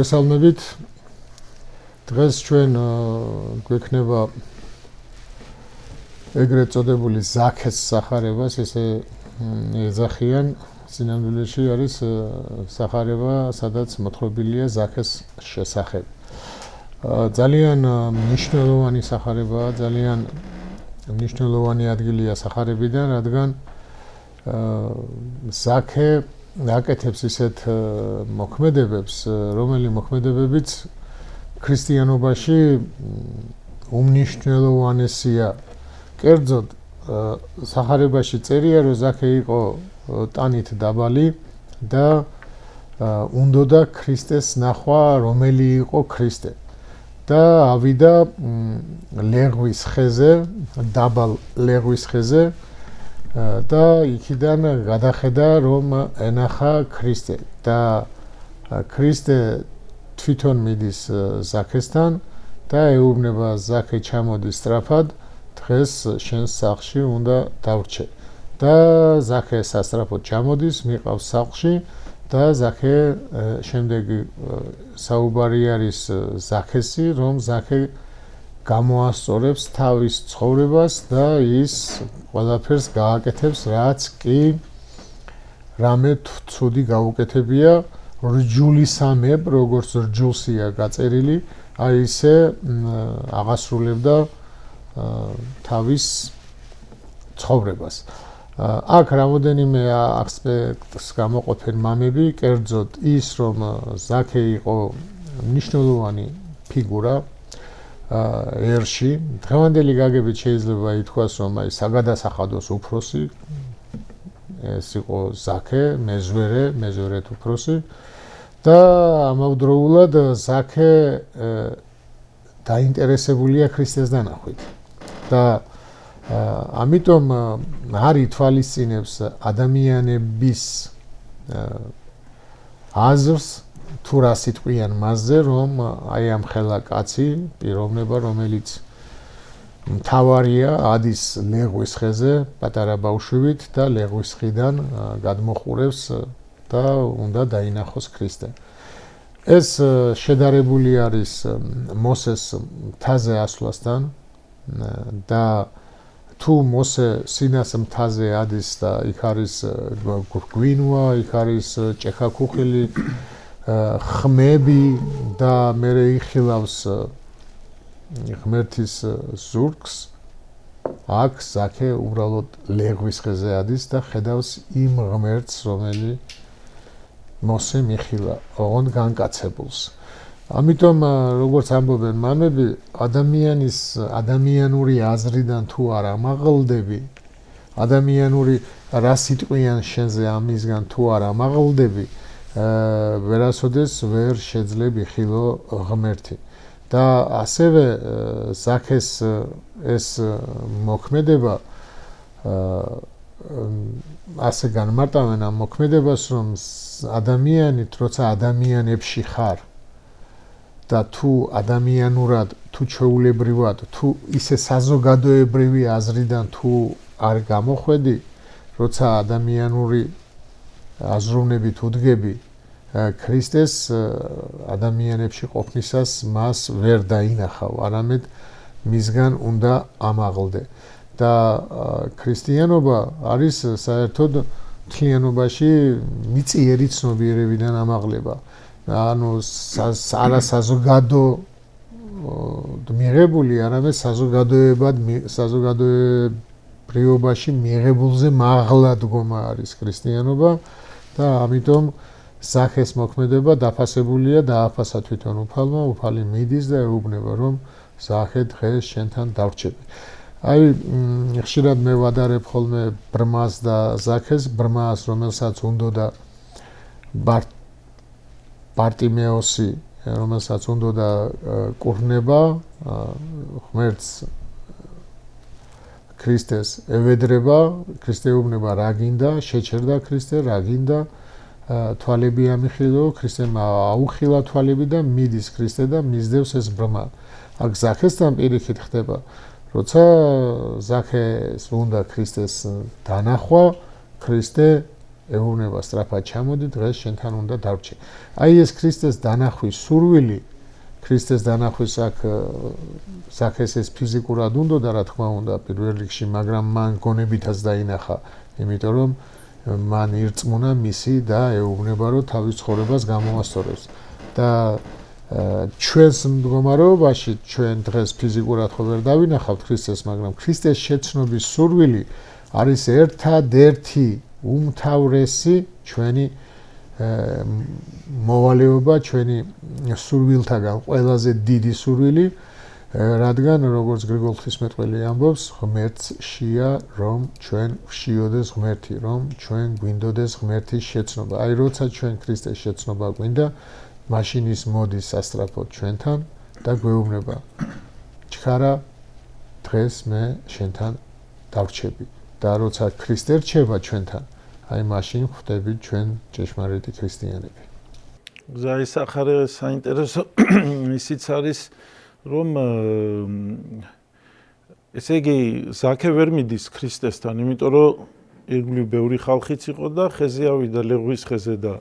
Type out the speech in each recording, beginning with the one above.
მოგესალმებით. დღეს ჩვენ გვექნება ეგრეთ წოდებული ზაქეს სახარებას, ესე ეძახიან. სინამდვილეში არის სახარება, სადაც მოთხრობილია ზაქეს შესახებ. ძალიან მნიშვნელოვანი სახარებაა, ძალიან მნიშვნელოვანი ადგილია სახარებიდან, რადგან ზაქე აკეთებს ისეთ მოქმედებებს, რომელი მოქმედებებიც ქრისტიანობაში უმნიშვნელოვანესია. კერძოდ, სახარებაში წერია, რომ ზაქე იყო ტანით დაბალი და უნდოდა ქრისტეს ნახვა, რომელი იყო ქრისტე. და ავიდა ლეღვის ხეზე, დაბალ ლეღვის ხეზე და იქიდან გადახედა, რომ ენახა ქრისტე და ქრისტე თვითონ მიდის ზაქესთან და ეუბნება, ზაქე ჩამოდი სწრაფად, დღეს შენს სახლში უნდა დავრჩე. და ზაქე სასწრაფოდ ჩამოდის, მიყავს სახლში და ზაქე შემდეგი საუბარი არის ზაქესი, რომ ზაქე გამოასწორებს თავის ცხოვრებას და ის ყველაფერს გააკეთებს, რაც კი რამე ცუდი გაუკეთებია, რჯულისამებ, როგორც რჯულსია გაწერილი, აი ისე აღასრულებდა თავის ცხოვრებას. აქ რამოდენიმე ასპექტს გამოყოფენ მამები, კერძოდ ის, რომ ზაქე იყო მნიშვნელოვანი ფიგურა ერში. დღევანდელი გაგებით შეიძლება ითქვას, რომ აი საგადასახადოს უფროსი ეს იყო ზაქე, მეზვერეთ უფროსი და ამავდროულად ზაქე დაინტერესებულია ქრისტეს დანახვით. და ამიტომ არ ითვალისწინებს ადამიანების აზრს თუ რა სიტყვიან მასზე, რომ აი ამ ხელა კაცი პიროვნება, რომელიც მთავარია, ადის ლეღვის ხეზე პატარა ბავშვივით და ლეღვის ხიდან გადმოხურებს და უნდა დაინახოს ქრისტე. ეს შედარებული არის მოსეს მთაზე ასვლასთან და თუ მოსე სინას მთაზე ადის და იქ არის გვინვა, იქ არის ჭექაქუხილი, ხმები და მერე იხილავს ღმერთის ზურგს, აქ ზაქე უბრალოდ ლეღვის ხეზე ადის და ხედავს იმ ღმერთს, რომელი მოსე მიხილა, ოღონდ განკაცებულს. ამიტომ, როგორც ამბობენ მამები, ადამიანური აზრიდან თუ არ ამაღლდები, ადამიანური რა სიტყვიან შენზე ამისგან თუ არ ამაღლდები, ვერასოდეს ვერ შეძლებ იხილო ღმერთი. და ასევე ზაქეს ეს მოქმედება ასე განმარტავენ ამ მოქმედებას, რომ ადამიანით, როცა ადამიანებში ხარ და თუ ადამიანურად, თუ ჩვეულებრივად, თუ ისე საზოგადოებრივი აზრიდან თუ არ გამოხვედი, როცა ადამიანური აზროვნებით უდგები ქრისტეს, ადამიანებში ყოფნისას მას ვერ დაინახავ, არამედ მისგან უნდა ამაღლდე. და ქრისტიანობა არის საერთოდ მთლიანობაში მიწიერი ცნობიერებიდან ამაღლება. ანუ არა საზოგადო მიღებული, არამედ საზოგადოებრივობაში მიღებულზე მაღლა დგომა არის ქრისტიანობა და ამიტომ ზაქეს მოქმედება დაფასებულია, დააფასა თვითონ უფალმა, უფალი მიდის და ეუბნება, რომ ზაქე დღეს შენთან დავრჩები. აი, ხშირად მე ვადარებ ხოლმე ბრმას და ზაქეს, ბრმას, რომელსაც უნდოდა ბარტიმეოსი, რომელსაც უნდოდა კურნება, ღმერთს ქრისტეს ევედრება, ქრისტე ეუბნება, რა გინდა, შეჩერდა ქრისტე, რა გინდა, თვალები ამიხილო, ქრისტემ აუხილა თვალები და მიდის ქრისტე და მისდევს ეს ბრმა. აქ ზაქესთან პირიქით ხდება, როცა ზაქეს უნდა ქრისტეს დანახვა, ქრისტე ეუბნება სწრაფად ჩამოდი, დღეს შენთან უნდა დავრჩე. აი ეს ქრისტეს დანახვის სურვილი, ქრისტეს დანახვის აქ ზაქეს ეს ფიზიკურად უნდოდა, რა თქმა უნდა, პირველ რიგში, მაგრამ მან გონებითაც დაინახა, იმიტომ რომ მან ირწმუნა მისი და ეუბნება, რომ თავის ცხოვრებას გამოასწორებს. და ჩვენს მდგომარეობაში ჩვენ დღეს ფიზიკურად ხო ვერ დავინახავთ ქრისტეს, მაგრამ ქრისტეს შეცნობის სურვილი არის ერთადერთი უმთავრესი ჩვენი მოვალეობა, ჩვენი სურვილთაგან ყველაზე დიდი სურვილი, რადგან როგორც გრიგოლ ღვთისმეტყველი ამბობს, ღმერთშია, რომ ჩვენ ვშიოდეს ღმერთი, რომ ჩვენ გვინდოდეს ღმერთის შეცნობა. აი როცა ჩვენ ქრისტეს შეცნობა გვინდა, მაშინ ის მოდის სასწრაფოდ ჩვენთან და გვეუბნება, ჩქარა, დღეს მე შენთან დავრჩები. და როცა ქრისტე რჩება ჩვენთან, აი მაშინ ხვდებით ჩვენ ჭეშმარიტი ქრისტიანები. ზაის ახარე საინტერესო ისიც არის, რომ ესე იგი ზაქე ვერ მიდის ქრისტესთან, იმიტომ რომ ირგვლივ ბევრი ხალხიც იყო და ხეზე ავიდა ლეღვის ხეზე და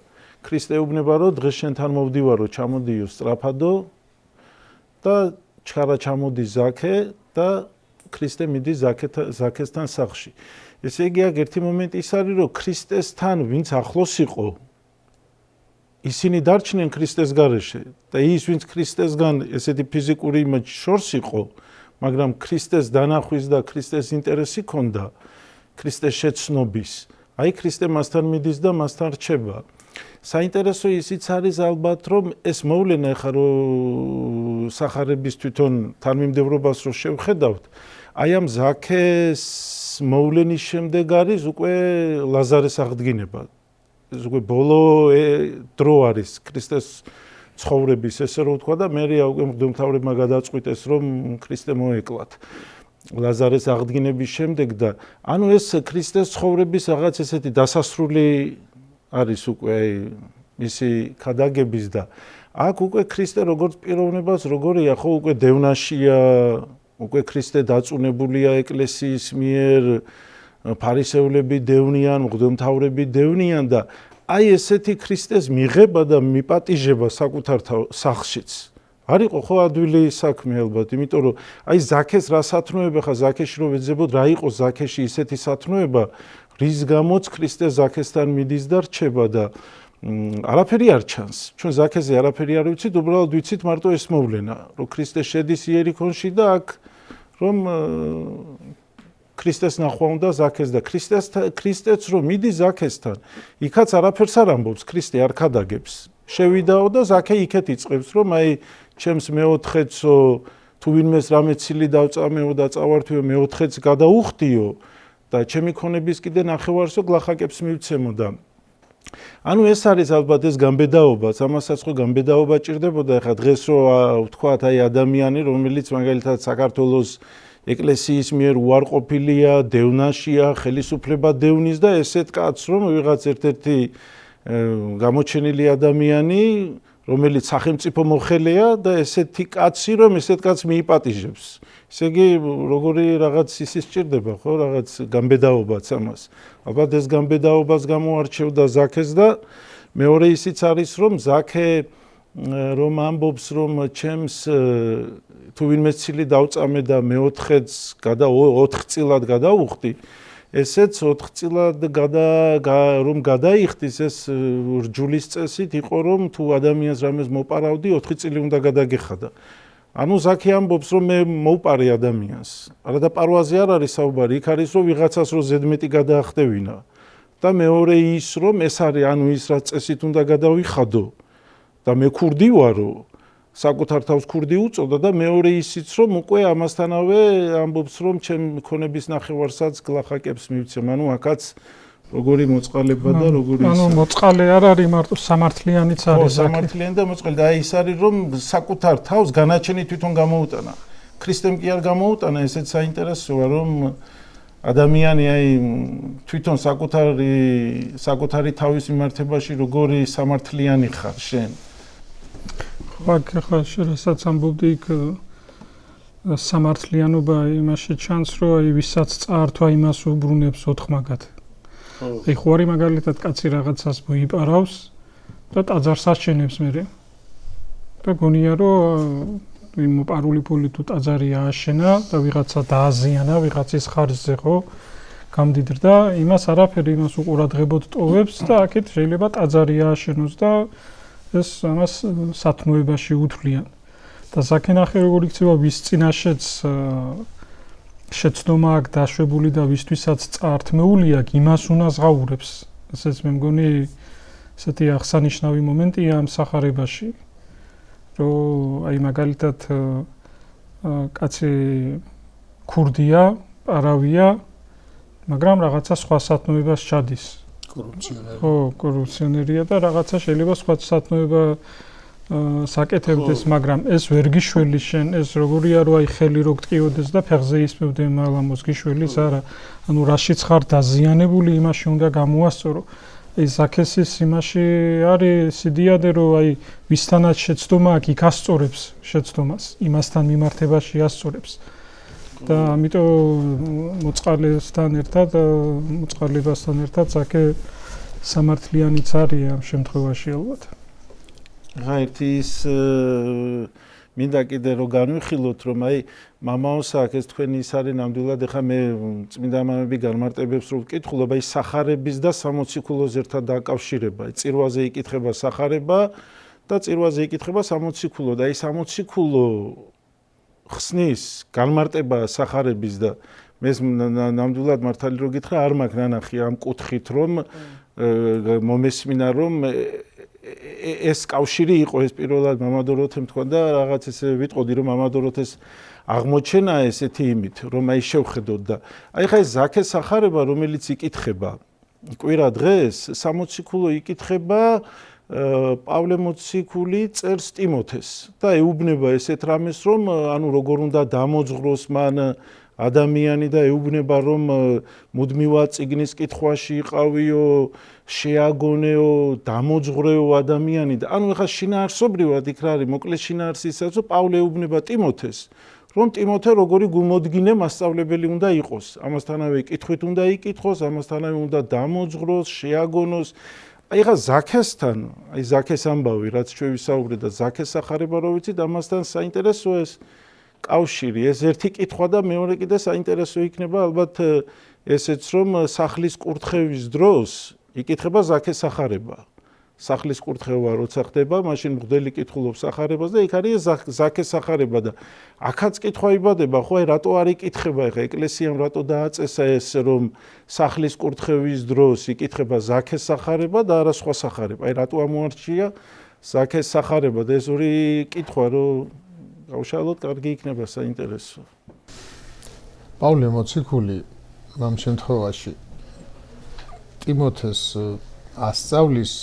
ქრისტე ეუბნება, რომ დღეს შენთან მოვდივარო, ჩამოდიო სწრაფადო და ჩქარა ჩამოდის ზაქე და ქრისტე მიდის ზაქესთან სახლში. ესე იგი აქ ერთი მომენტი ის არის, რომ ქრისტესთან ვინც ახლოს იყო, ისინი დარჩნენ ქრისტეს გარეშე და ის ვინც ქრისტესგან ესეთი ფიზიკური შორს იყო, მაგრამ ქრისტეს დანახვის და ქრისტეს ინტერესი ჰქონდა, ქრისტეს შეცნობის, აი ქრისტე მასთან მიდის და მასთან რჩება. საინტერესო ისიც არის ალბათ, რომ ეს მოვლენა ხა რომ სახარების თვითონ თანმიმდევრობას რო შევხედავთ, აი ამ ზაქეს მოვლენის შემდეგ არის უკვე ლაზარეს აღდგინება. ეს უკვე ბოლო დრო არის ქრისტეს ცხოვრების, ესე რომ ვთქვა და მე უკვე მღვდელმთავრებმა გადაწყვიტეს, რომ ქრისტე მოეკლათ ლაზარეს აღდგინების შემდეგ და ანუ ეს ქრისტეს ცხოვრების რაღაც ესეთი დასასრული არის უკვე მისი ქადაგების და აქ უკვე ქრისტე როგორც პიროვნებას როგორია, ხო უკვე დევნაშია, უკვე ქრისტე დაწუნებულია ეკლესიის მიერ, ფარისევლები დევნიან, მღვდელმთავრები დევნიან და აი ესეთი ქრისტეს მიღება და მიპატიჟება საკუთარ სახლშიც არ იყო ხო ადვილი საქმე ალბათ, იმიტომ რომ აი ზაქეს რა სათნოება ხა ზაქეში რო ვეძებოდ რა იყო ზაქეში ისეთი სათნოება, რის გამოც ქრისტე ზაქესთან მიდის და რჩება და არაფერი არ ჩანს. ჩვენ ზაქეზე არაფერი არ ვიცით, უბრალოდ ვიცით მარტო ეს მოვლენა, რომ ქრისტე შედის იერიქონში და აქ რომ ქრისტეს ნახვა უნდა ზაქეს და ქრისტეც რომ მიდის ზაქესთან, იქაც არაფერს არ ამბობს, ქრისტე არ ქადაგებს. შევიდაო და ზაქე იქეთ იწყებს, რომ აი ჩემს მეოთხეცო თუ ვინმეს რამე ცილი დავწამეო და წავართვიო მეოთხეც გადაუხდიო და ჩემი ქონების კიდე ნახევარსო გლახაკებს მივცემო და ანუ ეს არის ალბათ ეს გამბედაობაც, ამასაც ხო გამბედაობა ჭირდებოდა. ეხლა დღეს რო ვთქვათ აი ადამიანი, რომელიც მაგალითად საქართველოს ეკლესიის მიერ უარყოფილია, დევნაშია, ხელისუფლება დევნის და ესეთ კაცს რომ ვიღაც ერთ-ერთი გამოჩენილი ადამიანი, რომელიც სახელმწიფო მოხელეა და ესეთი კაცი რომ ესეთ კაცს მიიპატიჟებს. ესე იგი როგორი რაღაც ისის ჭირდება ხო, რაღაც გამბედაობაც ამას. ალბათ ეს გამბედაობას გამოარჩევდა ზაქეს და მეორე ისიც არის რომ ზაქე რომ ამბობს რომ ჩემს თუ ვინმე ცილი დავწამე და მეოთხეც 4 წილად გადაუხდი, ესეც 4 წილად რომ გადაიხდის ეს რჯულის წესით იყო რომ თუ ადამიანს რამეს მოპარავდი 4 წილი უნდა გადაგეხადა. ანუ ზაქე ამბობს რომ მე მოვპარე ადამიანს. არა და პარვაზე არ არის საუბარი, იქ არის რომ ვიღაცას რო ზედმეტი გადაახდევინა. და მეორე ის რომ ეს არის ანუ ის რაც წესით უნდა გადავიხადო და მე ქურდი ვარო, საკუთარ თავს ქურდი უწოდა და მეორე ისიც რომ უკვე ამასთანავე ამბობს რომ ჩემ ქონების ნახევარსაც გლახაკებს მივცემ. ანუ აქაც როგორი მოწყალება და როგორი ანუ მოწყალე არ არის მარტო სამართლიანიც არის ზაქე. სამართლიანი და მოწყალე და აი ის არის რომ საკუთარ თავს განაჩენი თვითონ გამოუტანა. ქრისტემ კი არ გამოუტანა, ესეც საინტერესოა რომ ადამიანი აი თვითონ საკუთარი თავის მიმართებაში როგორი სამართლიანი ხარ შენ. ხო, რასაც ამბობდი იქ სამართლიანობა იმაში ჩანს, რომ აი ვისაც წაართვა იმას უბრუნებს ოთხმაგად. აი ხوارი მაგალითად კაცი რაღაცას მოიპარავს და ტაძარს აშენებს მერე. და გონია რომ იმ მოპარული ფული თუ ტაძარი ააშენა და ვიღაცა დააზიანა ვიღაცის ხარჯზე ხო გამდიდრდა, იმას არაფერი იმას უყურადღებოდ ტოვებს და აქეთ შეიძლება ტაძარი ააშენოს და ეს ამას სათნოებაში უთვლიან. და ზაქენახე როგორ იქცევა ვის წინაშეც შეცდომა აქვს დაშვებული და ვისთვისაც წართმეული აქვს, იმას უნას ღაურებს. ესეც მე მგონი ესეთი აღსანიშნავი მომენტია ამ სახარებაში. რომ აი მაგალითად კაცი ქურდია, არავია, მაგრამ რაღაცა სხვა სათნოებას ჩადის. კორუფციონერი. ხო, კორუფციონერია და რაღაცა შეიძლება სხვა სათნოება საკეთებდეს, მაგრამ ეს ვერ გიშველი შენ, ეს როგორია რომ აი ხელი რო გტყიოდეს და ფეხზე ისმევდე მალამოს გიშველის არა. ანუ რაშიც ხარ დაზიანებული, იმაში უნდა გამოასწორო. ეს ზაქესის იმაში არის სიდიადე რომ აი ვისთანაც შეცდომა აქვს, იქ ასწორებს შეცდომას, იმასთან მიმართებაში ასწორებს. და ამიტომ მოწყალებასთან ერთად ზაქე სამართლიანიც არის ამ შემთხვევაში ალბათ. რა ერთი ის მინდა კიდე რომ განვიხილოთ რომ აი მამაოს აქ ეს თქვენი ის არის ნამდვილად ეხა მე წმინდა მამები განმარტებებს რომ ვკითხულობ აი სახარების და სამოციქულოს ერთად დაკავშირება. აი წირვაზე იკითხება სახარება და წირვაზე იკითხება სამოციქულო და აი სამოციქულო ხსნის განმარტება სახარების და მე ნამდვილად მართალი რო გითხრა არ მაქვს ნანახი ამ კუთხით რომ მომესმინა რომ ეს კავშირი იყო ეს პირველად მამადოროთემ თქვა და რაღაც ესე ვიტყოდი რომ მამადოროთეს აღმოჩენა ესეთი იმით რომ აი შევხედოთ და აი ხა ეს ზაქეს სახარება რომელიც იკითხება კვირა დღეს სამოციქულო იკითხება პავლე მოციქული წერს ტიმოთეს და ეუბნება ესეთ რამეს რომ ანუ როგორ უნდა დამოძღროს მან ადამიანი და ეუბნება რომ მუდმივად წიგნის კითხვაში იყავიო შეაგონეო დამოძღრეო ადამიანი და ანუ ეხა შინაარსობრივად იქ რა არის მოკლე შინაარსისაც რომ პავლე ეუბნება ტიმოთეს რომ ტიმოთე როგორი გულმოდგინე მასწავლებელი უნდა იყოს ამასთანავე კითხვით უნდა იკითხოს ამასთანავე უნდა დამოძღროს შეაგონოს აი ხა ზაქესთან აი ზაქეს ამბავი რაც ჩვენ ვისაუბრეთ და ზაქეს სახარება რო ვიცით ამასთან საინტერესოა ეს კავშირი ეს ერთი კითხვა და მეორე კიდე საინტერესო იქნება ალბათ ესეც რომ სახლის კურთხევის დროს იკითხება ზაქეს სახარება სახლის კურთხევა როცა ხდება მაშინ მღვდელი კითხულობს სახარებას და იქ არის ზაქეს სახარება და აქაც კითხვა იბადება ხო აი რატო არ იკითხება ეხა ეკლესიამ რატო დააწესა ეს რომ სახლის კურთხევის დროს იკითხება ზაქეს სახარება და არა სხვა სახარება აი რატო ამოარჩია ზაქეს სახარება და ეს ორი კითხვა რომ გავშალოთ კარგი იქნება საინტერესო პავლე მოციქული ამ შემთხვევაში ტიმოთეს ასწავლის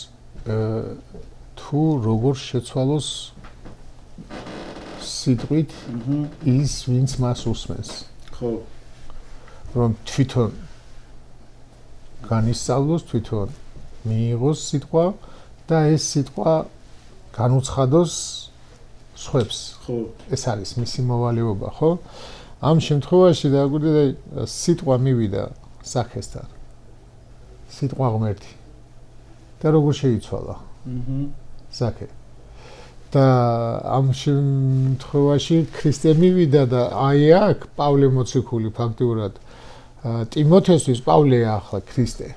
თუ როგორ შეცვალოს სიტყვით ის ვინც მას უსმენს ხო რომ თვითონ განისწავლოს თვითონ მიიღოს სიტყვა და ეს სიტყვა განუცხადოს სხვებს ხო ეს არის მისი მოვალეობა ხო ამ შემთხვევაში დაგვიდგა სიტყვა მივიდა ზაქესთან სიტყვა ღმერთი და როგორ შეიცვალა ზაქე და ამ შემთხვევაში ქრისტე მივიდა და აი აქ პავლე მოციქული ფაქტიურად ტიმოთესთვის პავლეა ახლა ქრისტე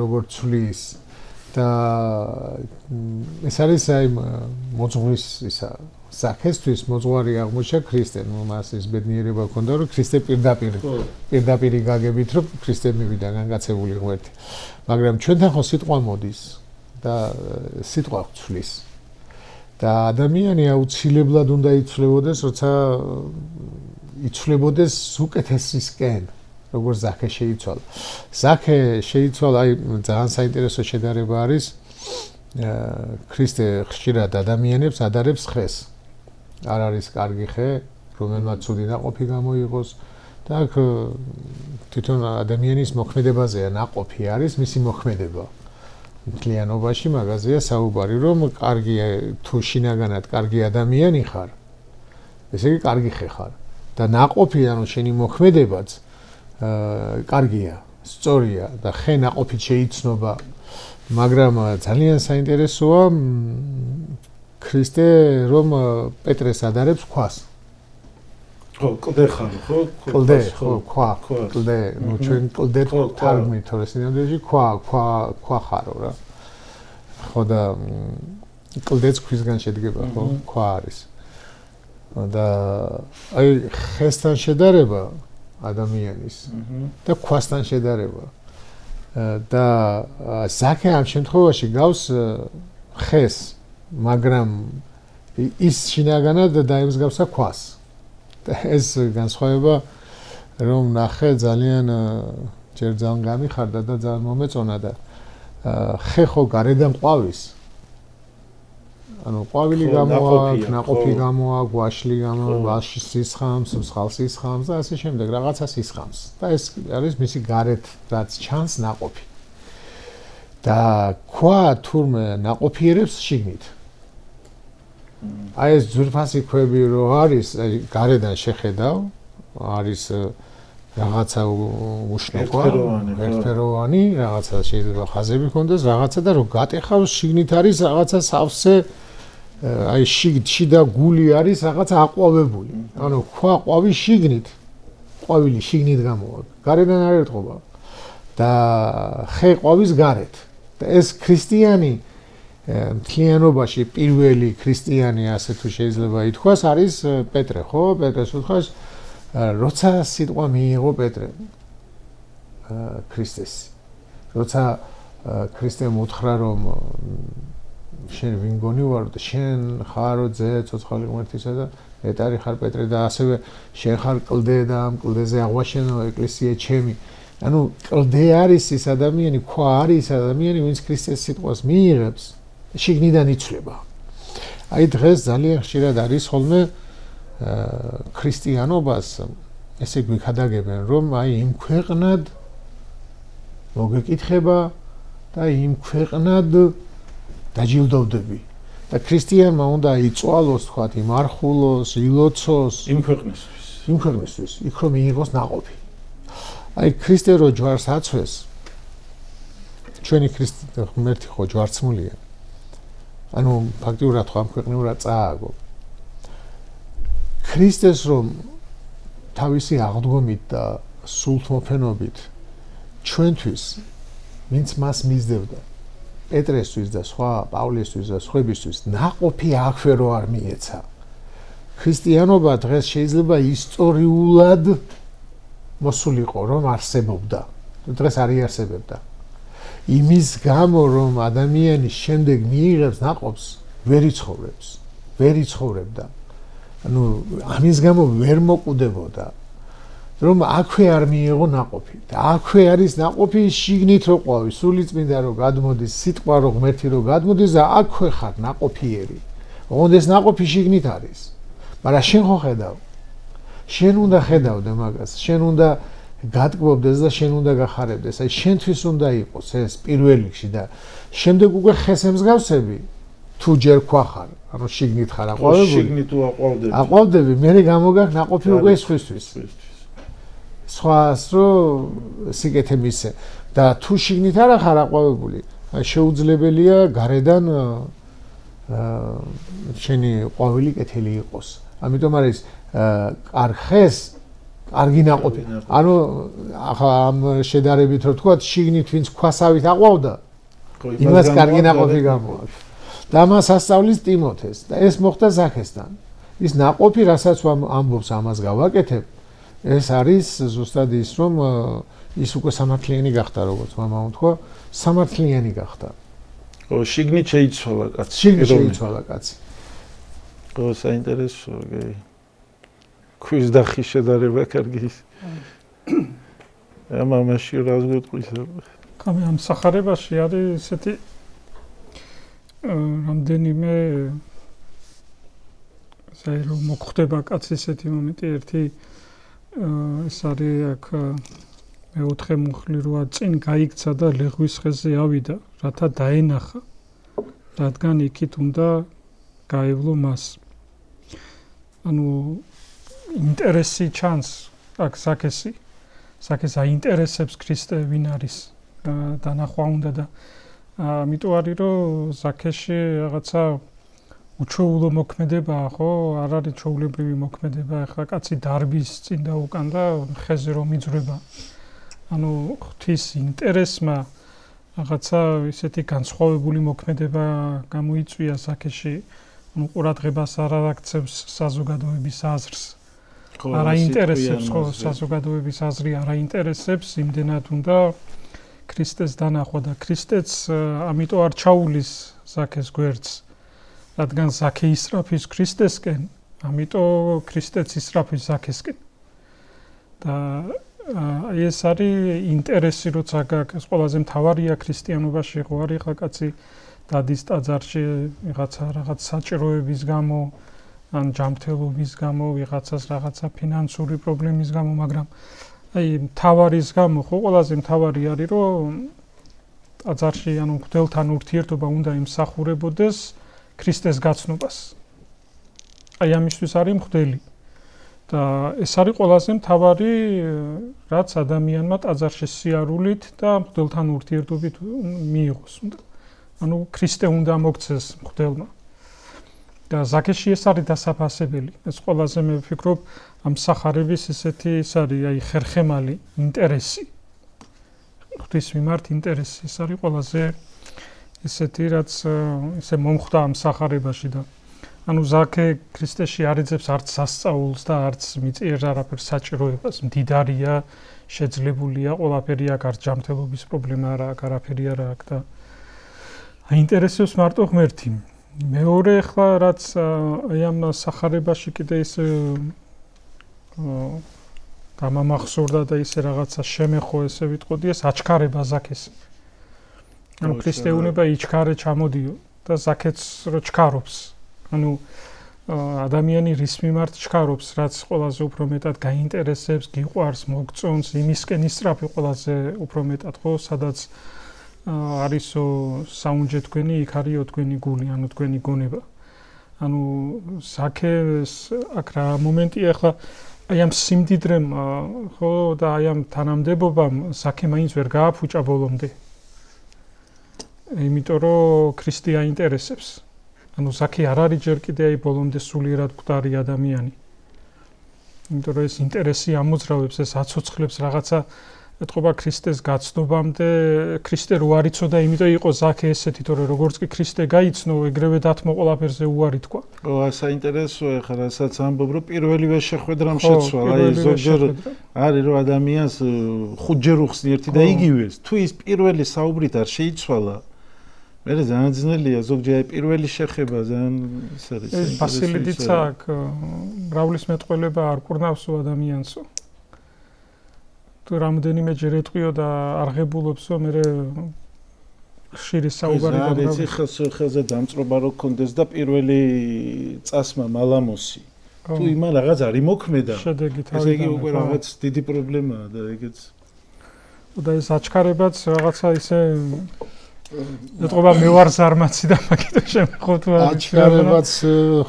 როგორც ცვლის და ეს არის აი მოძღვრის ისა ზაქესთვის მოძღვარი აღმოჩნდა ქრისტე ნუ მას ეს ბედნიერება ჰქონდა რომ ქრისტე პირდაპირ გაგებით რომ ქრისტე მივიდა განგაცებული ღმერთი მაგრამ ჩვენთან ხო სიტყვა მოდის და სიტყვა ცვლის და ადამიანი აუცილებლად უნდა იცვლებოდეს როცა იცვლებოდეს უკეთესისკენ როგორც ზაქე შეიცვალა ზაქე შეიცვალა აი ძალიან საინტერესო შედარება არის ქრისტე ხშირად ადამიანებს ადარებს ხეს არ არის კარგი ხე რომელმაც ცუდი ნაყოფი გამოიღოს და აქ თვითონ ადამიანის მოქმედებაზეა ნაყოფი არის მისი მოქმედება მთლიანობაში მაგაზეა საუბარი რომ კარგი თუ შინაგანად კარგი ადამიანი ხარ ესე იგი კარგი ხე ხარ და ნაყოფი ანუ შენი მოქმედებაც კარგია სწორია და ხე ნაყოფით შეიცნობა, მაგრამ ძალიან საინტერესოა ქრისტე რომ პეტრეს ადარებს ქვას. ხო, კლდე ხარ, ხო? კლდე, ხო, ქვა, კლდე, ну ჩვენ კლდეთ თარგმნით, თორე სინამდვილეში ქვა ხარო რა. ხო და კლდეც ქვისგან შედგება, ხო? ქვა არის. და აი ხესთან შედარება ადამიანის და ქვასთან შედარება და ზაქე ამ შემთხვევაში გავს ხეს, მაგრამ ის შინაგანად დაემსგავსა ქვას. და ეს განსხვავება რომ ნახე ძალიან ჯერ ძალიან გამიხარდა და ძალიან მომეწონა და ხე ხო გარედან ყვავის. ანუ ყვავილი გამოაქვს, ნაყოფი გამოაქვს, ვაშლი გამოაქვს, ვაშლის სისხამს, მსხალს სისხამს და ასე შემდეგ რაღაცას სისხამს. და ეს არის მისი გარეთ რაც ჩანს ნაყოფი. და ქვა თურმე ნაყოფიერებს შიგნით. აი ეს ძვირფასი ქვები რო არის, გარედან შეხედავ, არის რაღაცა უშნო, ერთფეროვანი, რაღაცა შეიძლება ხაზები ჰქონდეს, რაღაცა და რო გატეხავს შიგნით არის რაღაცა სავსე აი შიდა გული არის რაღაცა აყვავებული. ანუ ქვა ყვავის შიგნით, ყვავილი შიგნით გამოვა. გარედან არ ეტყობა. და ხე ყვავის გარეთ. და ეს ქრისტიანი მთლიანობაში პირველი ქრისტიანი ასე თუ შეიძლება ითქვას არის პეტრე, ხო? პეტრეს უთქვას როცა სიტყვა მიიღო პეტრე ქრისტეს. როცა ქრისტემ უთხრა რომ შენ ვინ გონი ვარ და შენ ხარო ძე ცოცხალი ღმერთისა და ნეტარი ხარ პეტრე და ასევე შენ ხარ კლდე და ამ კლდეზე აღვაშენო ეკლესია ჩემი. ანუ კლდე არის ის ადამიანი, ქვა არის ის ადამიანი, ვინც ქრისტეს სიტყვას მიიღებს, შიგნიდან იცვლება. აი დღეს ძალიან ხშირად არის ხოლმე ქრისტიანობას ესე გვიქადაგებენ, რომ აი იმ ქვეყნად მოგეკითხება და იმ ქვეყნად დაჯილდოვდები. და ქრისტიანმა უნდა იწვალოს, თქვათ, იმარხულოს, ილოცოს იმ ქვეყნისთვის. იმ ქვეყნისთვის, იქ რომ მიიღოს ნაყოფი. აი ქრისტე რო ჯვარს აცვეს, ჩვენი ღმერთი ხო ჯვარცმულია. ანუ ფაქტიურად ხო ამ ქვეყნიურად წააგო. ქრისტეს რომ თავისი აღდგომით და სულთმოფენობით ჩვენთვის, ვინც მას მისდევდა, პეტრესთვის და სხვა, პავლესთვის და სხვებისთვის ნაყოფი აქვე რო არ მიეცა. ქრისტიანობა დღეს შეიძლება ისტორიულად მოსულიყო, რომ არსებობდა. დღეს არ იარსებებდა. იმის გამო რომ ადამიანი შემდეგ მიიღებს ნაყოფს, ვერ იცხოვრებდა. ანუ ამის გამო ვერ მოკვდებოდა. რომ აქვე არ მიიღო ნაყოფი. და აქვე არის ნაყოფი შიგნით რო ყვავის, სულიწმინდა რო გადმოდის, სიტყვა რო ღმერთი რო გადმოდის და აქვე ხარ ნაყოფიერი. ოღონდ ეს ნაყოფი შიგნით არის. მაგრამ შენ ხო ხედავ? შენ უნდა ხედავდე მაგას, შენ უნდა გატკბობდეს და შენ უნდა გახარებდეს. აი შენთვის უნდა იყოს ეს პირველ რიგში და შემდეგ უკვე ხეს ემსგავსები თუ ჯერ ქვა ხარ, ანუ შიგნით ხარ აყვავებული. შიგნით თუ აყვავდები. აყვავდები, მე გამოგაქ ნაყოფი უკვე სხვისთვის. სხვას რო სიკეთე მისე და თუ შიგნით არა ხარ აყვავებული, შეუძლებელია გარედან შენი ყვავილი კეთილი იყოს. ამიტომ არის კარხეს კარგი ნაყოფი. ანუ ახლა ამ შედარებით რო თქვა, შიგნით ვინც ქვასავით აყვავდა, იმას კარგი ნაყოფი გამოაქვს. და მას ასწავლის ტიმოთეს და ეს მოხდა ზაქესთან. ის ნაყოფი, რასაც ამბობს, ამას გავაკეთებ, ეს არის ზუსტად ის, რომ ის უკვე სამართლიანი გახდა, როგორც მამამ თქვა, სამართლიანი გახდა. ხო, შიგნით შეიცვალა კაცი. შიგნით შეიცვალა კაცი. ხო, საინტერესოა, გეი. ქვის და ხის შედარება კარგი. ამაში რას გეტყვისა? კამი ამ სახარებაში არის ესეთი რამდენიმე საერთო მოხდება კაცის ესეთი მომენტი, ერთი ეს არის აქ მეოთხე მუხლი როა წინ გაიქცა და ლეღვის ხეზე ავიდა, რათა დაენახა, რადგან იქით უნდა გაევლო მას. ანუ ინტერესი ჩანს აქ ზაქესი საკეს აინტერესებს ქრისტე ვინ არის დანახვა უნდა და ამიტომ არის რომ ზაქეში რაღაცა უჩვეულო მოქმედებაა ხო არ არის ჩვეულებრივი მოქმედება ახლა კაცი დარბის წინ და უკან და ხეზე რომ იძრება ანუ ღვთის ინტერესმა რაღაცა ისეთი განსხვავებული მოქმედება გამოიწვია ზაქეში ანუ ყურადღებას არ აქცევს საზოგადოების აზრს არ აინტერესებს ხო საზოგადოების აზრი არ აინტერესებს იმდენად უნდა ქრისტეს დანახვა და ქრისტეც ამიტომ არ ჩაულის ზაქეს გვერდს რადგან ზაქე ისრაფის ქრისტესკენ ამიტომ ქრისტეც ისრაფის ზაქესკენ და ეს არის ინტერესი როცა გაქვს ყველაზე მთავარია ქრისტიანობაში ხო არის ხა კაცი დადის ტაძარში რაღაც საჭიროების გამო ან ჯანმრთელობის გამო ვიღაცას რაღაცა ფინანსური პრობლემის გამო მაგრამ აი მთავარის გამო ხო ყველაზე მთავარი არის რომ ტაძარში ანუ მღვდელთან ურთიერთობა უნდა იმსახურებოდეს ქრისტეს გაცნობას აი ამისთვის არის მღვდელი და ეს არის ყველაზე მთავარი რაც ადამიანმა ტაძარში სიარულით და მღვდელთან ურთიერთობით მიიღოს უნდა ანუ ქრისტე უნდა მოგცეს მღვდელმა და ზაქეში ეს არის დასაფასებელი ეს ყველაზე მე ვფიქრობ ამ სახარების ესეთი ის არის აი ხერხემალი ინტერესი ღვთის მიმართ ინტერესი ეს არის ყველაზე ესეთი რაც ესე მომხვდა ამ სახარებაში და ანუ ზაქე ქრისტეში არ იძებს არც სასწაულს და არც მიწიერს არაფერს საჭიროებას მდიდარია შეძლებულია ყველაფერი აქვს არც ჯანმრთელობის პრობლემა არ აქვს არაფერი არ აქვს და აინტერესებს მარტო ღმერთი მეორე ხლა რაც აი ამ სახარებაში კიდე ის გამამახსოვრდა და ისე რაღაცა შემეხო ესე ვიტყოდი ეს აჩქარება ზაქეს ანუ ქრისტეუნება იჩქარე ჩამოდიო და ზაქეც რო ჩქარობს ანუ ადამიანი რის მიმართ ჩქარობს რაც ყველაზე უფრო მეტად გაინტერესებს გიყვარს მოგწონს იმისკენ ისწრაფი ყველაზე უფრო მეტად ხო სადაც არისო საუნჯე თქვენი იქ არისო თქვენი გული ანუ თქვენი გონება ანუ ზაქეს აქ რა მომენტია ახლა აი ამ სიმდიდრემ ხო და აი ამ თანამდებობამ ზაქე მაინც ვერ გააფუჭა ბოლომდე იმიტომ რომ ქრისტე აინტერესებს ანუ ზაქე არ არის ჯერ კიდე აი ბოლომდე სულიერად მკვდარი ადამიანი იმიტომ რომ ეს ინტერესი ამოძრავებს ეს აცოცხლებს რაღაცა ეთყობა ქრისტეს გაცნობამდე ქრისტე რო არ იცოდა იმიტომ იყო ზაქე ესეთი თორე როგორც კი ქრისტე გაიცნო ეგრევე დათმო ყველაფერზე უარი თქვა საინტერესოა ხა რასაც ამბობ რომ პირველივე შეხვედრამ შეცვალა აი ზოგჯერ არის რომ ადამიანს ხუთჯერ უხსნი ერთი და იგივეს თუ ის პირველი საუბრით არ შეიცვალა მე ძალიან ძნელია ზოგჯერ პირველი შეხება ძალიან ის არის ეს ფასილიტიცა მრავლის მეტყველება არ კურნავსო ადამიანსო თუ რამდენიმეჯერ ეტყვიო და არღებულობსო მე ხშირი საუბარი და ხელზე დამწრობა რო კონდეს და პირველი წასმა მალამოსი თუ იმან რაღაც არის მოქმედა ესე იგი უკვე რაღაც დიდი პრობლემაა და ეგეც და ეს აჩქარებაც რაღაცა ისე ეთყობა მე ვარ ზარმაცი და მაგით შემეხო თუ აჩქარებაც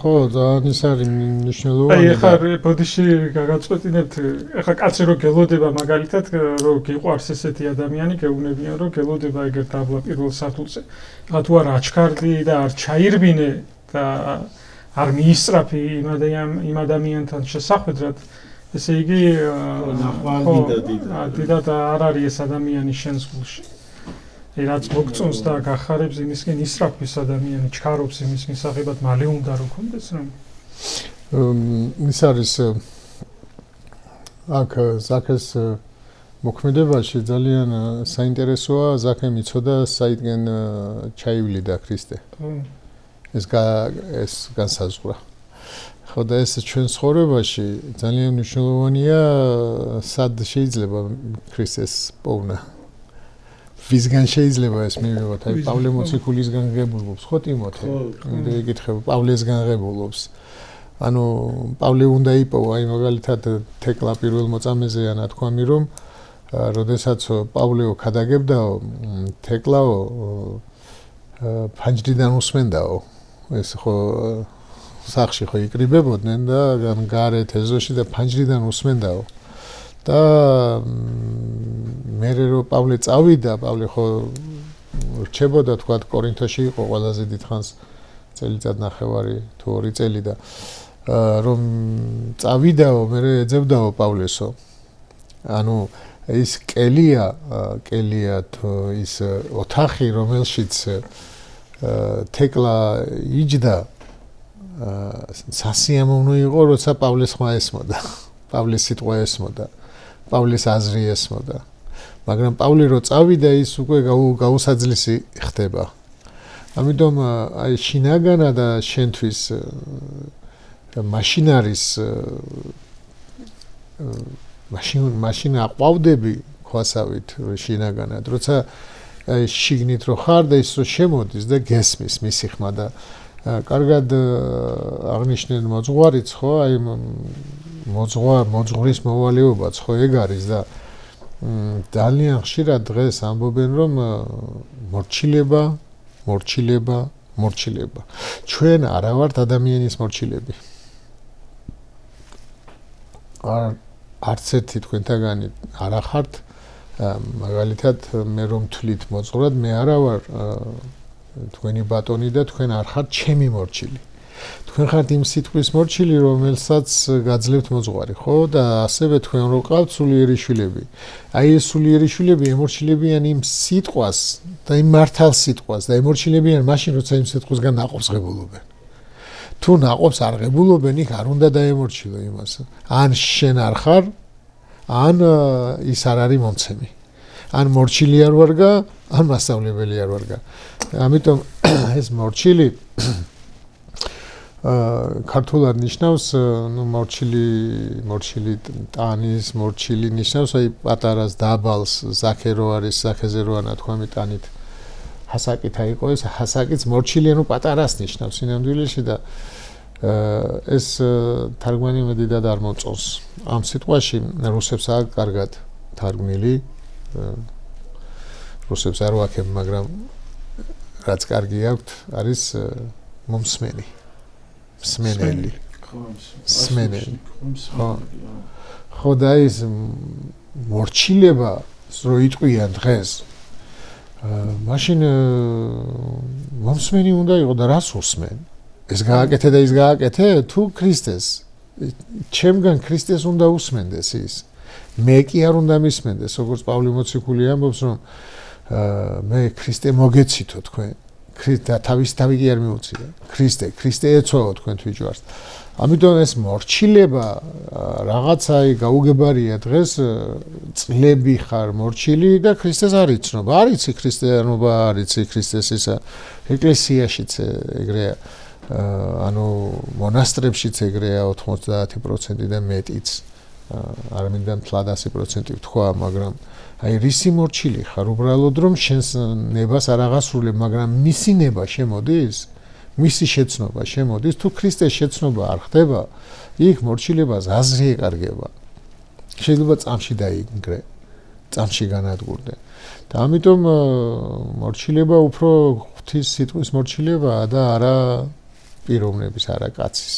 ხო ძალიან ის არის მნიშვნელოვანი აი ხარ ბოდიში გაგაწყვეტინებთ ახლა კაცი რო გელოდება მაგალითად რო გიყვარს ესეთი ადამიანი გეუბნებიან რომ გელოდება ეგერ დაბლა პირველ სართულზე ახლა თუ არ აჩქარდი და არ ჩაირბინე და არ მიისწრაფი იმ ადამიანთან შესახვედრად ესე იგი დიდად არ არის ეს ადამიანი შენს გულში რაც მოგწონს და გახარებს იმისკენ ისრაფის ადამიანი ჩქარობს იმის მისაღებად მალე უნდა რომ კონდეს რომ ის არის აქ ზაქეს მოქმედებაში ძალიან საინტერესოა ზაქე მიცოდა საიდან ჩაივლიდა ქრისტე ეს განსაზღვრა ხო და ეს ჩვენ ცხოვრებაში ძალიან მნიშვნელოვანია სად შეიძლება ქრისტეს პოვნა ვისგან შეიძლება ეს მივიღოთ აი პავლე მოციქულისგან ღებულობს ხო ტიმოთე მე ეკითხება პავლესგან ღებულობს ანუ პავლე უნდა იპოვა აი მაგალითად თეკლა პირველ მოწამეზე ანათქვამი რომ როდესაც პავლეო ქადაგებდაო თეკლაო ფანჯრიდან უსმენდაო ეს ხო სახში ხო იკრიბებოდნენ და გარეთ ეზოში და ფანჯრიდან უსმენდაო და მე რო პავლე წავიდა, პავლე ხო რჩებოდა თქვა კორინთოში იყო ყველაზე დიდხანს წელიწად ნახევარი თუ 2 წელი და რომ წავიდაო მე ეძებდაო პავლესო ანუ ის კელია თუ ის ოთახი რომელშიც თეკლა იჯდა სასიამოვნო იყო როცა პავლეს ხმა ესმოდა პავლეს სიტყვა ესმოდა პავლეს აზრი ესმოდა მაგრამ პავლე რო წავიდა ის უკვე გაუსაძლისი ხდება ამიტომ აი შინაგანა და შენთვის მაშინ არის მაშინ აყვავდები ქვასავით შინაგანად როცა აი შიგნით რო ხარ და ის რო შემოდის და გესმის მისი ხმა და კარგად აღნიშნენ მოძღვარიც ხო აი მოძღვრის მოვალეობაც ხო ეგ არის და ძალიან ხშირად დღეს ამბობენ რომ მორჩილება ჩვენ არა ვართ ადამიანის მორჩილები არც ერთი თქვენთაგანი არ ახართ მაგალითად მე რომ თვლით მოძღვრად მე არა ვარ თქვენი ბატონი და თქვენ არ ხართ ჩემი მორჩილი თქვენ ხართ იმ სიტყვის მორჩილი რომელსაც გაძლევთ მოძღვარი ხო და ასევე თქვენ რო ყავთ სულიერი შვილები აი ეს სულიერი შვილები ემორჩილებიან იმ სიტყვას და იმ მართალ სიტყვას და ემორჩილებიან მაშინ როცა იმ სიტყვისგან ნაყოფს ღებულობენ თუ ნაყოფს არ ღებულობენ იქ არ უნდა დაემორჩილო იმას ან შენ არ ხარ ან ის არ არის მომცემი ან მორჩილი არ ვარგა ან მასწავლებელი არ ვარგა ამიტომ ეს მორჩილი ქართულად ნიშნავს ნუ მორჩილი ტანის მორჩილი ნიშნავს აი პატარას დაბალს ზაქე რო არის ზაქეზე რო ანათქვამი ტანით ჰასაკით აიყო ეს ჰასაკიც მორჩილი ანუ პატარას ნიშნავს სინამდვილეში და ეს თარგმანი მედიდად არ მოწონს ამ სიტყვაში რუსებს აქვს კარგად თარგმნილი რუსებს არ ვაქებ მაგრამ რაც კარგი აქვს არის მომსმენი მსმენელი ხო და ის მორჩილება რო იტყვიან დღეს მაშინ მომსმენი უნდა იყო და რას უსმენ ეს გააკეთე და ის გააკეთე თუ ქრისტეს ჩემგან ქრისტეს უნდა უსმენდეს ის მე კი არ უნდა მისმენდეს როგორც პავლე მოციქული ამბობს რომ მე ქრისტე მოგეცითო თქვენ ქრისტე თავი კი არ მიუწია ქრისტე ეცვაო თქვენ თვიჯვარს ამიტომ ეს მორჩილება რაღაცაი გაუგებარია დღეს წლები ხარ მორჩილი და ქრისტეს არ იცნობა არ იცი ქრისტიანობა არ იცი ქრისტეს ისა ეკლესიაშიც ეგრეა ანუ მონასტრებშიც ეგრეა 90% და მეტიც არ მინდა თლად 100% ვთქვა მაგრამ აი რისი მორჩილი ხარ უბრალოდ რომ შენს ნებას არ აღასრულებ მაგრამ მისი ნება შემოდის მისი შეცნობა შემოდის თუ ქრისტეს შეცნობა არ ხდება იქ მორჩილებას აზრი ეკარგება შეიძლება წამში დაიგრე წამში განადგურდე და ამიტომ მორჩილება უფრო ღვთის სიტყვის მორჩილებაა და არა პიროვნების არა კაცის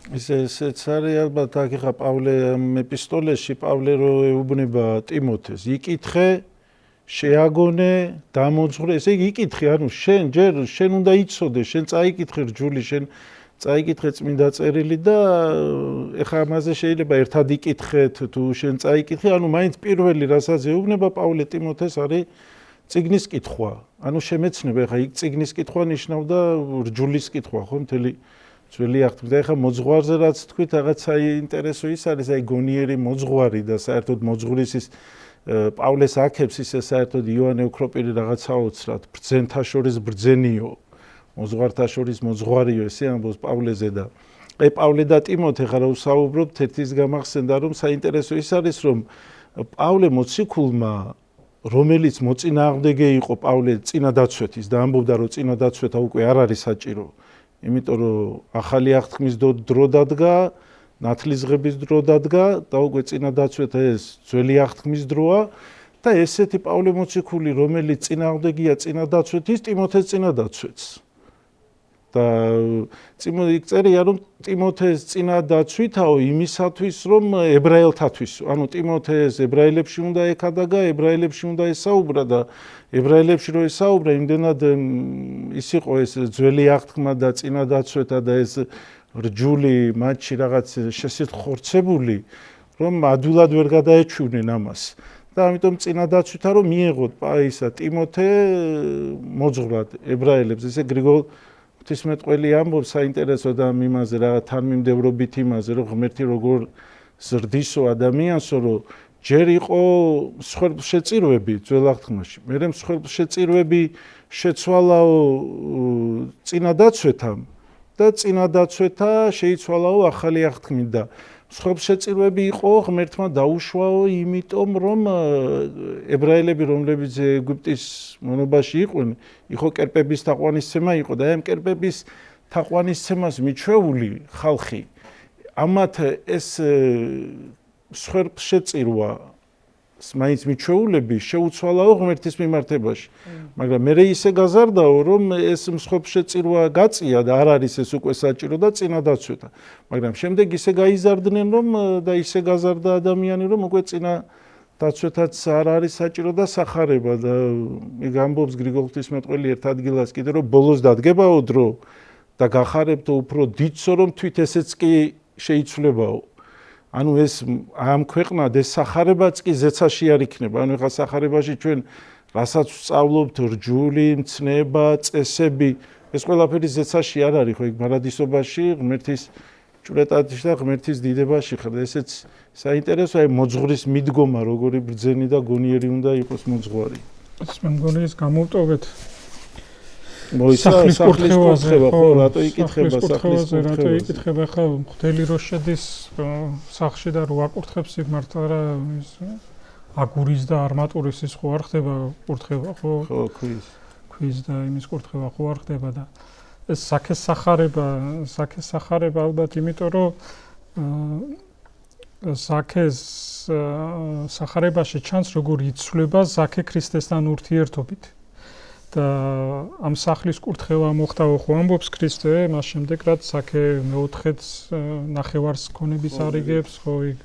ესეც არის ალბათ აქ ხა პავლე ეპისტოლეში პავლე რო ეუბნება ტიმოთეს იკითხე შეაგონე დამოძღვრე ესე იკითხე ანუ შენ უნდა იცოდე შენ წაიკითხე რჯული შენ წაიკითხე წმინდა წერილი და ეხა ამაზე შეიძლება ერთად იკითხეთ თუ შენ წაიკითხე ანუ მაინც პირველი რასაც ეუბნება პავლე ტიმოთეს არის წიგნის კითხვა ანუ შემეცნება ეხა იქ წიგნის კითხვა ნიშნავდა რჯულის კითხვა ხო მთელი ძველი აღთქმით ეხა მოძღვარზე რაც თქვით რაღაც საინტერესო ის არის აი გონიერი მოძღვარი და საერთოდ მოძღვრის ის პავლეს აქებს ისე საერთოდ იოანე ოქროპირი რაღაცა ოცრად ბრძენთა შორის ბრძენიო მოძღვართა შორის მოძღვარიო ესე ამბობს პავლეზე და აი პავლე და ტიმოთე ხარ ვსაუბრობთ ერთის გამახსენდა რომ საინტერესო ის არის რომ პავლე მოციქულმა რომელიც მოწინააღმდეგე იყო პავლე წინადაცვეთის და ამბობდა რომ წინადაცვეთა უკვე არ არის საჭირო იმიტომ რომ ახალი აღთქმის დრო დადგა ნათლისღების დრო დადგა და უკვე წინადაცვეთა ეს ძველი აღთქმის დროა და ესეთი პავლე მოციქული რომელიც წინააღმდეგია წინადაცვეთის ტიმოთეს წინადაცვეთს და იქ წერია რომ ტიმოთეს წინა დაცვითაო იმისათვის რომ ებრაელთათვის ანუ ტიმოთეს ებრაელებში უნდა ეკადაგა ებრაელებში უნდა ესაუბრა და ებრაელებში რო ესაუბრა იმდენად ის იყო ეს ძველი აღთქმა და წინა დაცვეთა და ეს რჯული მათში რაღაც შესიხორცებული რომ ადვილად ვერ გადაეჩვნენ ამას და ამიტომ წინა დაცვითა რომ მიეღოთ ისა ტიმოთე მოძღვრად ებრაელებს ესე გრიგოლ ღვთისმეტყველი ამბობს საინტერესო და იმაზე რაღაც თანმიმდევრობით იმაზე რომ ღმერთი როგორ ზრდისო ადამიანსო რომ ჯერ იყო მსხვერპლშეწირვები ძველ აღთქმაში მერე მსხვერპლშეწირვები შეცვალაო წინა დაცვეთამ და წინა დაცვეთა შეიცვალაო ახალი აღთქმით და მსხვერპლშეწირვები იყო ღმერთმა დაუშვაო იმიტომ რომ ებრაელები რომლებიც ეგვიპტის მონობაში იყვნენ იყო კერპების თაყვანისცემა იყო და ამ კერპების თაყვანისცემას მიჩვეული ხალხი ამათ ეს მსხვერპლშეწირვა მაინც მიჩვეულები შეუცვალაო ღმერთის მიმართებაში მაგრამ მე ისე გაზარდაო რომ ეს მსხვერპლშეწირვა გაწია და არ არის ეს უკვე საჭირო და წინა დაცვეთა მაგრამ შემდეგ ისე გაიზარდნენ რომ და ისე გაზარდა ადამიანი რომ უკვე წინა დაცვეთაც არ არის საჭირო და სახარება და მე გამბობს გრიგოლ ღვთისმეტყველი ერთ ადგილას კიდე რომ ბოლოს დადგებაო დრო და გახარებთო უფრო დიდსო რომ თვით ესეც კი შეიცვლებაო ანუ ეს ამ ქვეყნად ეს სახარებაც კი ზეცაში არ იქნება ანუ ეხა სახარებაში ჩვენ რასაც ვსწავლობთ რჯული მცნება წესები ეს ყველაფერი ზეცაში არ არის ხო იქ პარადისობაში ღმერთის ჭვრეტადში და ღმერთის დიდებაში ხარ ესეც საინტერესო აი მოძღვრის მიდგომა როგორი ბრძენი და გონიერი უნდა იყოს მოძღვარი ეს მე მგონი ეს გამოვტოვეთ სახლის კურთხევაზე ხო რატო იკითხება სახლის კურთხევაზე რატო იკითხება ხა მღვდელი რო შედის სახლში და რო აკურთხებს იქ მართლა რა ის აგურის და არმატურის ის ხო არ ხდება კურთხევა ხო ხო ქვის და იმის კურთხევა ხო არ ხდება და ეს საქეს სახარება ალბათ იმიტომ რომ საქეს სახარებაში ჩანს როგორ იცვლება ზაქე ქრისტესთან ურთიერთობით და ამ სახლის კურთხევა მოხდაო ხო ამბობს ქრისტე მას შემდეგ რაც საქე მეოთხეც ნახევარს ქონების არიგებს ხო იქ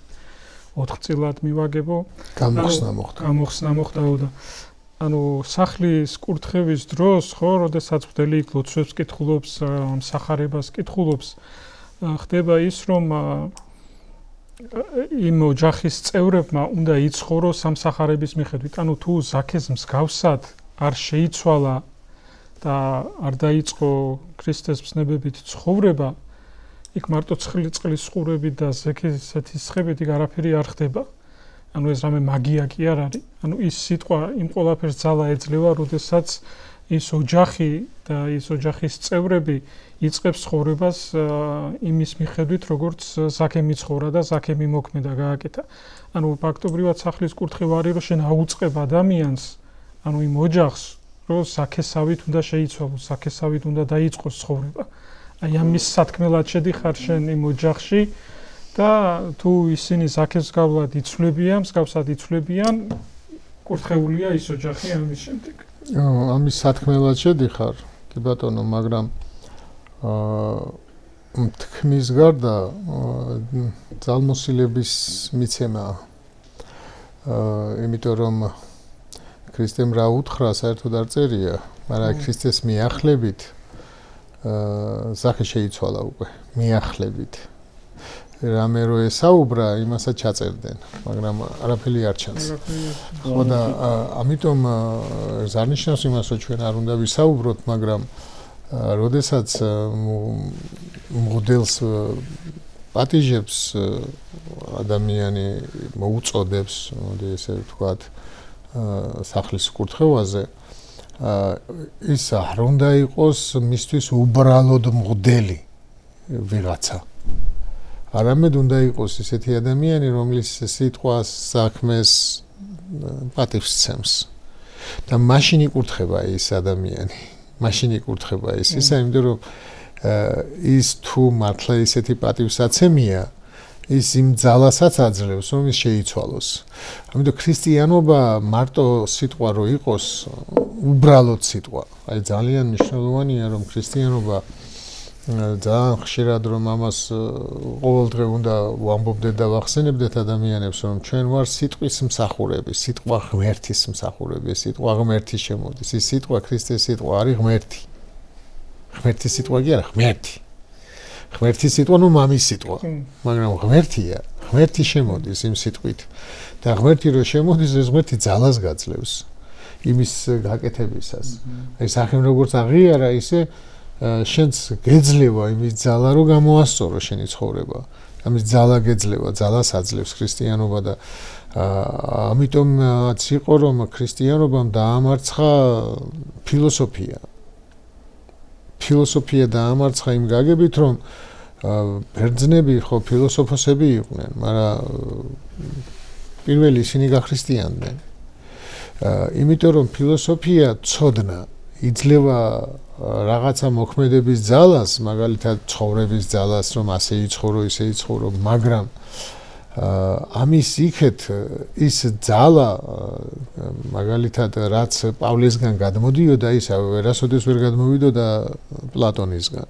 4 წილად მივაგებო გამოხსნა მოხდაო და ანუ სახლის კურთხევის დროს ხო როდესაც მღვდელი იქ ლოცვებს კითხულობს ამ სახარებას კითხულობს ხდება ის რომ იმ ოჯახის წევრებმა უნდა იცხოვროს ამ სახარების მიხედვით ანუ თუ ზაქეს მსგავსად არ შეიცვალა და არ დაიწყო ქრისტეს ცნებებით ცხოვრება იქ მარტო წყლის ყურებით და ზექის ცხებით იქ არაფერი არ ხდება ანუ ეს რამე მაგია კი არ არის ანუ ის სიტყვა იმ ყველაფერს ძალა ეძლევა როდესაც ის ოჯახი და ის ოჯახის წევრები იწყებს ცხოვრებას იმის მიხედვით როგორც ზაქე მიცხოვრა და ზაქე მიმოქმედა გააკეთა ანუ ფაქტობრივად სახლის კურთხევა არის რომ შენ აუწყებ ადამიანს ანუ იმ ოჯახს რომ ზაქესავით უნდა შეიცვალოს, ზაქესავით უნდა დაიწყოს ცხოვრება. აი ამის სათქმელად შედიხარ შენ იმ ოჯახში და თუ ისინი ზაქეს გავლად იცვლებიან, მსგავსად იცვლებიან, კურთხეულია ის ოჯახი ამის შემდეგ. ამის სათქმელად შედიხარ, კი ბატონო, მაგრამ თქმის გარდა ძალმოსილების მიცემა იმიტომ რომ ქრისტემ რა უთხრა საერთოდ არ წერია, მაგრამ ქრისტეს მიახლებით ზაქე შეიცვალა უკვე, მიახლებით. რამე რო ესაუბრა, იმასაც ჩაწერდნენ, მაგრამ არაფერი არ ჩანს. ხო და ამიტომ ზარნიშნავს იმას, რომ ჩვენ არ უნდა ვისაუბროთ, მაგრამ როდესაც მღვდელს პატიჟებს ადამიანი მოუწოდებს, ესე ვთქვათ, სახლის კურთხევაზე, ის არ უნდა იყოს მისთვის უბრალოდ მღვდელი ვიღაცა. არამედ უნდა იყოს ისეთი ადამიანი, რომლის სიტყვას, საქმეს პატივს სცემს. და მაშინ იკურთხება ის ადამიანი. მაშინ იკურთხება ისა, იმიტომ რომ ის თუ მართლა ისეთი პატივსაცემია, ის იმ ძალასაც აძლევს, რომ ის შეიცვალოს. ამიტომ ქრისტიანობა მარტო სიტყვა რო იყოს, უბრალოდ სიტყვა. აი ძალიან მნიშვნელოვანია, რომ ქრისტიანობა ძალიან ხშირად რომ ამას ყოველდღე უნდა ვამბობდე და ვახსენებდეთ ადამიანებს რომ ჩვენ ვარ სიტყვის მსახურები, სიტყვა ღმერთის მსახურები, სიტყვა ღმერთი შემოდის. ის სიტყვა ქრისტეს სიტყვა არის ღმერთი. ღმერთის სიტყვა კი არა, ღმერთი. ღმერთის სიტყვა ნუ მამის სიტყვა, მაგრამ ღმერთია, ღმერთი შემოდის იმ სიტყვით. და ღმერთი რო შემოდის, ეს ღმერთი ძალას გაძლევს იმის გაკეთებისას. აი სახემ როგორც აღიარა, ისე შენც გეძლევა იმის ძალა რომ გამოასწორო შენი ცხოვრება. ამის ძალა გეძლევა, ძალას აძლევს ქრისტიანობა და ამიტომაც იყო რომ ქრისტიანობამ დაამარცხა ფილოსოფია. ფილოსოფია დაამარცხა იმ გაგებით რომ ბერძნები ხო ფილოსოფოსები იყვნენ, მაგრამ პირველი ისინი გახრისტიანდნენ. იმიტომ რომ ფილოსოფია ცოდნა იძლევა რაღაცა მოქმედების ძალას, მაგალითად ცხოვრების ძალას, რომ ასე იცხოვრო, ისე იცხოვრო, მაგრამ ამის იქეთ ის ძალა მაგალითად რაც პავლესგან გადმოდიოდა, ის ვერასოდეს ვერ გადმოვიდოდა პლატონისგან.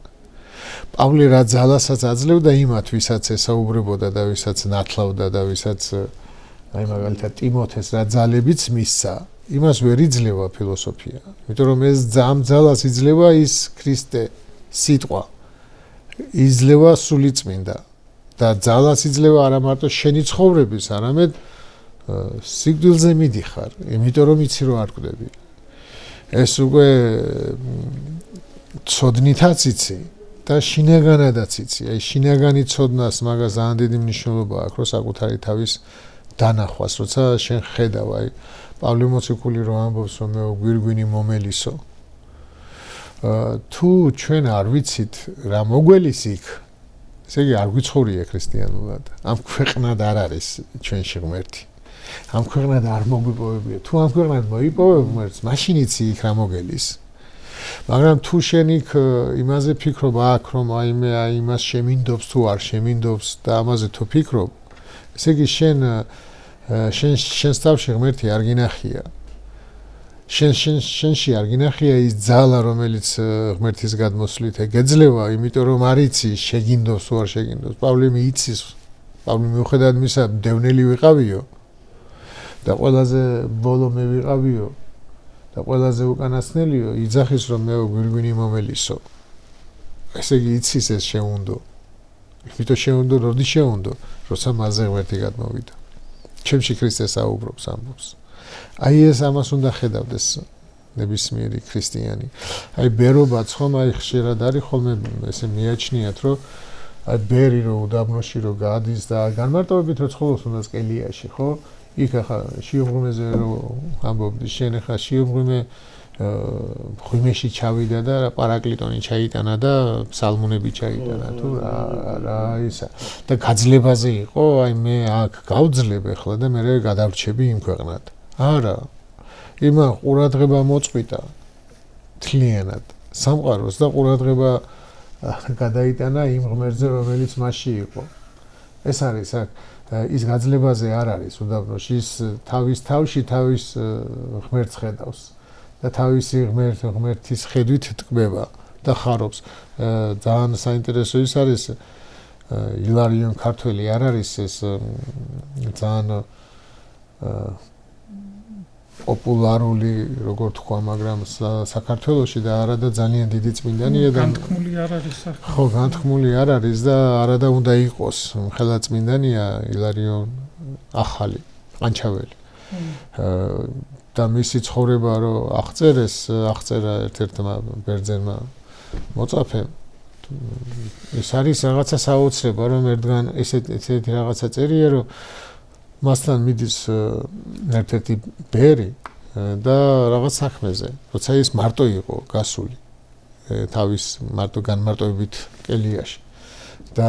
პავლე რა ძალასაც აძლევდა იმათ, ვისაც ესაუბრებოდა და ვისაც ნათლავდა და ვისაც აი მაგალითად ტიმოთეს რა ძალებიც მისცა, იმას ვერ იძლევა ფილოსოფია. იმიტომ რომ ეს ამ ძალას იძლევა ის ქრისტე სიტყვა. იძლევა სულიწმინდა და ძალას იძლევა არა მარტო შენი ცხოვრების, არამედ სიკვდილზე მიდიხარ, იმიტომ რომ იცი რომ არ გვდები. ეს უკვე ცოდნითაც იცი და შინაგანადაც იცი. აი შინაგანი ცოდნას მაგას ძალიან დიდი მნიშვნელობა აქვს, რომ საკუთარი თავის დანახვას, როცა შენ ხედავ, აი პავლე მოციქული რო ამბობს, რომ მე გვირგვინი მომელისო. თუ ჩვენ არ ვიცით რა მოგველის იქ, ესე იგი არ გვიცხოვრია ქრისტიანულად. ამ ქვეყნად არ არის ჩვენში ღმერთი. ამ ქვეყნად არ მოგვიპოვებია. თუ ამ ქვეყნად მოიპოვებ ღმერთს, მაშინ იცი იქ რა მოგელის. მაგრამ თუ შენ იქ იმაზე ფიქრობ აქ, რომ აი მე აი იმას შემინდობს თუ არ შემინდობს და ამაზე თუ ფიქრობ, ესე იგი შენს თავში ღმერთი არ გინახია. შენში არ გინახია ის ძალა, რომელიც ღმერთის გადმოსვლით ეგეძლევა, იმიტომ რომ არ იცი შეგინდობს თუ არ შეგინდობს. პავლე იცის, პავლე მიუხედავად მისა დევნელი ვიყავიო და ყველაზე ბოლო მე ვიყავიო და ყველაზე უკანასკნელიო, იძახის რომ მე გვირგვინი მომელისო. ესე იგი იცის ეს შეუნდო. იმიტომ შეუნდო, როდი შეუნდო, როცა მასზე ღმერთი გადმოვიდა. ჩემში ქრისტეს აუბრობს ამბობს. აი ეს ამას უნდა ხედავდეს ნებისმიერი ქრისტიანი. აი ბერობაც ხომ აი ხშირად არის ხოლმე ესე მიაჩნიათ, რომ აი ბერი რო უდაბნოში რო გადის და განმარტოვებით რო ცხოვრობს უნდა სკელიაში, ხო? იქ ახლა შიომღვიმეზე რო ამბობდი, შენ ახლა შიომღვიმე ღვიმეში ჩავიდა და პარაკლიტონი ჩაიტანა და ფსალმუნები ჩაიტანა თუ რა ისა და გაძლებაზე იყო, აი მე აქ გავძლებ ახლა და მე გადავრჩები იმ ქვეყნად. არა. იმა ყურადღება მოწყვიტა თლიანად სამყაროს და ყურადღება გადაიტანა იმ ღმერთზე, რომელიც მასში იყო. ეს არის აქ ის გაძლებაზე არ არის უდაბნოში, ის თავის თავში თავის ღმერთს ხედავს და თავისი ღმერთის ხედვით ტკბება და ხარობს. ძალიან საინტერესო ის არის ილარიონ ქართველი არ არის ეს ძალიან პოპულარული, როგორ თქვა, მაგრამ საქართველოში და არადა ძალიან დიდი წმინდანია და განთქმული არ არის სახე. ხო, განთქმული არ არის და არადა უნდა იყოს. ხელა წმინდანია ილარიონ ახალი, ყანჩაველი. და მისი ცხოვრება რო აღწერა ერთ-ერთმა ბერძენმა მოწაფემ. ეს არის რაღაცა საოცრება, რომ ერთგან ესეთი რაღაცა წერია, რომ მასთან მიდის ერთ-ერთი ბერი და რაღაც საქმეზე, როცა ის მარტო იყო გასული თავის მარტო განმარტოებით კელიაში და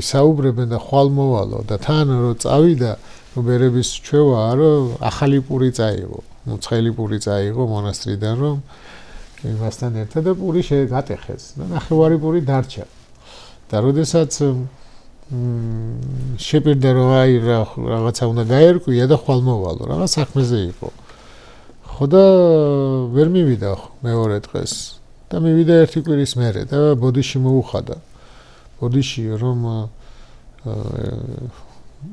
ისაუბრებენ და ხვალ მოვალო და თან რო წავიდა ბერების ჩვევაა, რომ ახალი პური წაიღო, ცხელი პური წაიღო მონასტრიდან, რომ იმასთან ერთად და პური შეგატეხეს და ნახევარი პური დარჩა და როდესაც შეპირდა რომ აი რაღაცა უნდა გაერკვია და ხვალ მოვალო, რაღაც საქმეზე იყო. ხო და ვერ მივიდა მეორე დღეს და მივიდა ერთი კვირის მერე და ბოდიში მოუხადა. ბოდიში რომ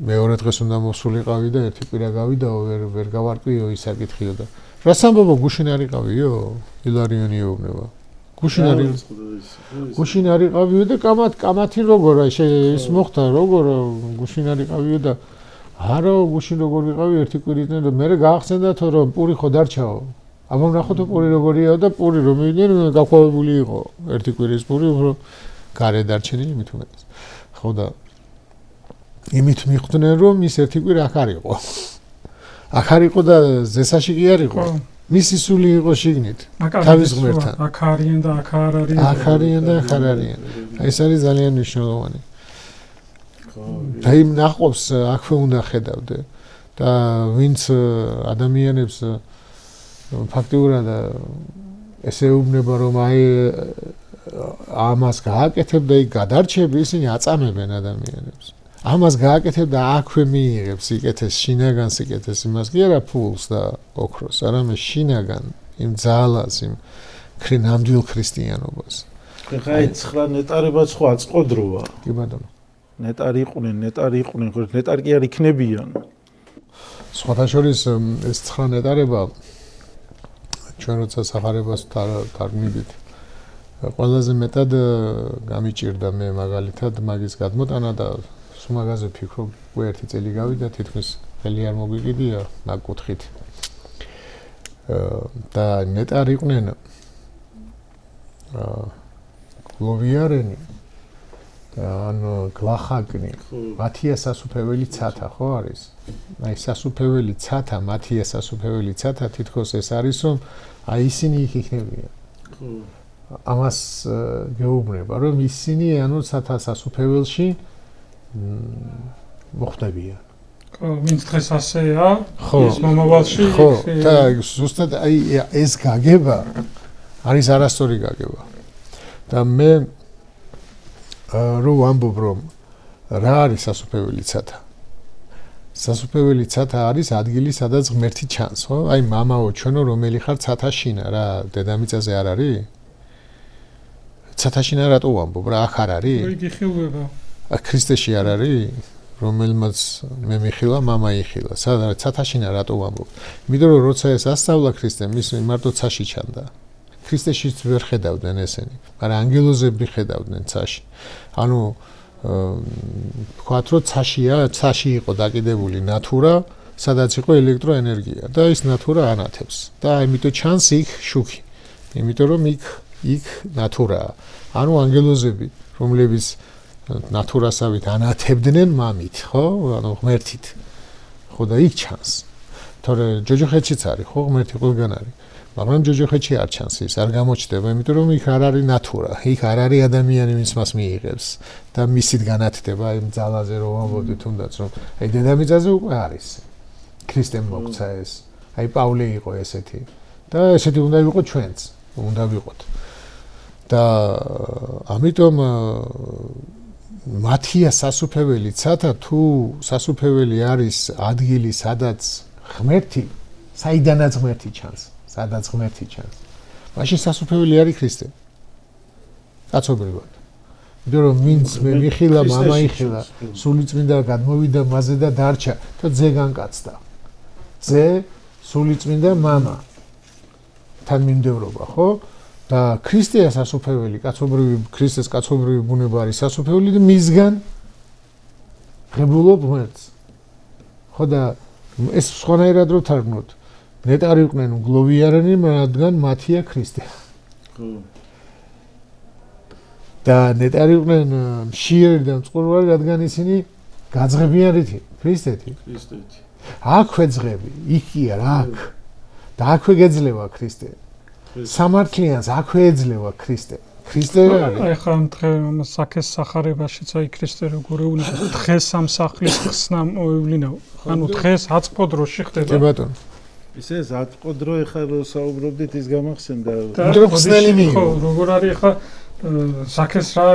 მეორე დღეს უნდა მოსულიყავი და ერთი კვირა გავიდაო, ვერ გავარკვიო ის საკითხიო და რას ამბობ გუშინ არ იყავიო? ილარიონი ეუბნება. გუშინ არ იყავიო და კამათი როგორ ის მოხდა როგორ გუშინ არ იყავიო და არა გუშინ როგორ ვიყავი ერთი კვირით და მე გაახსენდათო რომ პური ხო დარჩაო. აბა ნახოთო პური როგორიაო და პური რომ მივიდნენ გაქვავებული იყო. ერთი კვირის პური უფრო გარე დარჩენილი მით უმეტეს. ხო და იმით მიხვდნენ რომ ის ერთი კვირა აქ არ იყო. აქ არ იყო და ზესაში კი არ იყო. მისი სული იყო შიგნით. თავის ღმერთთან. აქ არიან და აქ არ არიან. აქ არიან და აქ არ არიან. ეს არის ძალიან მნიშვნელოვანი. და იმ ნაყოფს აქვე უნდა ხედავდე და ვინც ადამიანებს ფაქტიურად ესე ეუბნება რომ აი ამას გააკეთებ და იქ გადარჩები ისინი აწამებენ ადამიანებს. ამას გააკეთებ და აქვე მიიღებს სიკეთეს, შინაგან სიკეთეს იმას კი არა ფულს და ოქროს, არამედ შინაგან იმ ძალას, იმ ნამდვილ ქრისტიანობას. ხა აი 9 ნეტარებაც ხო აწყოდროა. კი ბატონო. ნეტარი იყვნენ, ხო ნეტარი კი არ იქნებიან. სხვათა შორის ეს 9 ნეტარება ჩვენ როცა სახარებას თარგმნით ყველაზე მეტად გამიჭირდა მე მაგალითად მაგის გადმოტანა და სულ მაგაზე ვფიქრობ, ერთი წელი გავიდა თითქმის ხელი არ მოგვიგიდია მაგ კუთხით. და ნეტარი იყვნენ გლოვიარენი ან გლახაკნი, მათია სასუფეველი ცათა ხო არის? აი სასუფეველი ცათა, მათია სასუფეველი ცათა თითქოს ეს არის რომ აი ისინი იქ იქნებიან. ამას გეუბნება რომ ისინი ანუ ცათა სასუფეველში მოხდებიან. ხო, ვინც დღეს ასეა, ის მომავალში ხო, და ზუსტად აი ეს გაგება არის არასწორი გაგება. და მე რო ვამბობ რომ რა არის სასუფეველი ცათა? სასუფეველი ცათა არის ადგილი, სადაც ღმერთი ჩანს, ხო? აი მამაო ჩვენო რომელი ხარ ცათაშინა რა, დედამიწაზე არ არის? ცათაშინა რატო ვამბობ? რა აქ არ არის? იგი ხილვება. ქრისტეში არ არის? რომელმაც მე მიხილა, მამა იხილა. სადაც ცათაშინა რატო ვამბობ? იმიტომ რომ როცა ეს ასწავლა ქრისტემ, ის მარტო ცაში ჩანდა. ქრისტეშიც ვერ ხედავდნენ ესენი, მაგრამ ანგელოზები ხედავდნენ ცაში. ანუ ვთქვათ რომ ცაში იყო დაკიდებული ნატურა, სადაც იყო ელექტროენერგია და ის ნატურა ანათებს. და ამიტომ ჩანს იქ შუქი. იმიტომ რომ იქ ნატურაა. ანუ ანგელოზები, რომლებიც ნატურასავით ანათებდნენ მამით, ხო? ანუ ღმერთით. ხო და იქ ჩანს. თორე ჯოჯოხეთშიც არის, ხო, ღმერთი ყველგან არის. მაგრამ ჯოჯოხეთში არ ჩანს ის, არ გამოჩნდება, იმიტომ რომ იქ არ არის ნატურა, იქ არ არის ადამიანი, ვინც მას მიიღებს და მისით განათდება იმ ძალაზე რომ ვამბობდი თუნდაც რომ აი დედამიწაზე უკვე არის. ქრისტემ მოგცა ეს. აი პავლე იყო ესეთი. და ესეთი უნდა ვიყო ჩვენც, უნდა ვიყოთ. და ამიტომ მათია სასუფეველი ცათა თუ სასუფეველი არის ადგილი, სადაც ღმერთი, საიდანაც ღმერთი ჩანს. სადაც ღმერთი ჩანს. მაშინ სასუფეველი არის ქრისტე. კაცობრიულად. იმიტომ რომ ვინც მე მიხილა, მამა იხილა, სულიწმინდა გადმოვიდა მასზე და დარჩა და ძე განკაცდა. ძე სულიწმინდა მამა. თან მიმდევრობა, ხო? და ქრისტეა სასუფეველი, კაცობრივი ქრისტეს კაცობრივი ბუნება არის სასუფეველი და მისგან ღებულობ ღმერთს. ხო და ეს სხვანაირად რო თარგმნოთ. ნეტარი იყვნენ გლოვიარენი, რადგან მათია ქრისტე. ხო. და ნეტარი იყვნენ მშიერი და მწყურვარი, რადგან ისინი გაძღებიან რითი? ქრისტეთი. აქვე ძღები, იქია რა აქ. და აქვე გეძლევა ქრისტე. სამართლიანს აქვე ეძლევა ქრისტე. ქრისტე რა არის? აი ხა დღე საქეს სახარებაშიც აი ქრისტე როგორ ეულინა დღეს ამ სახლის ხსნა მოევლინა. ანუ დღეს აწყო დროში ხდება. კი ბატონო. ისე აწყო დრო ეხლა რო საუბრობდით ის გამახსენდა. ხსნელი მიიღო. ხო, როგორ არის ხა საქეს რა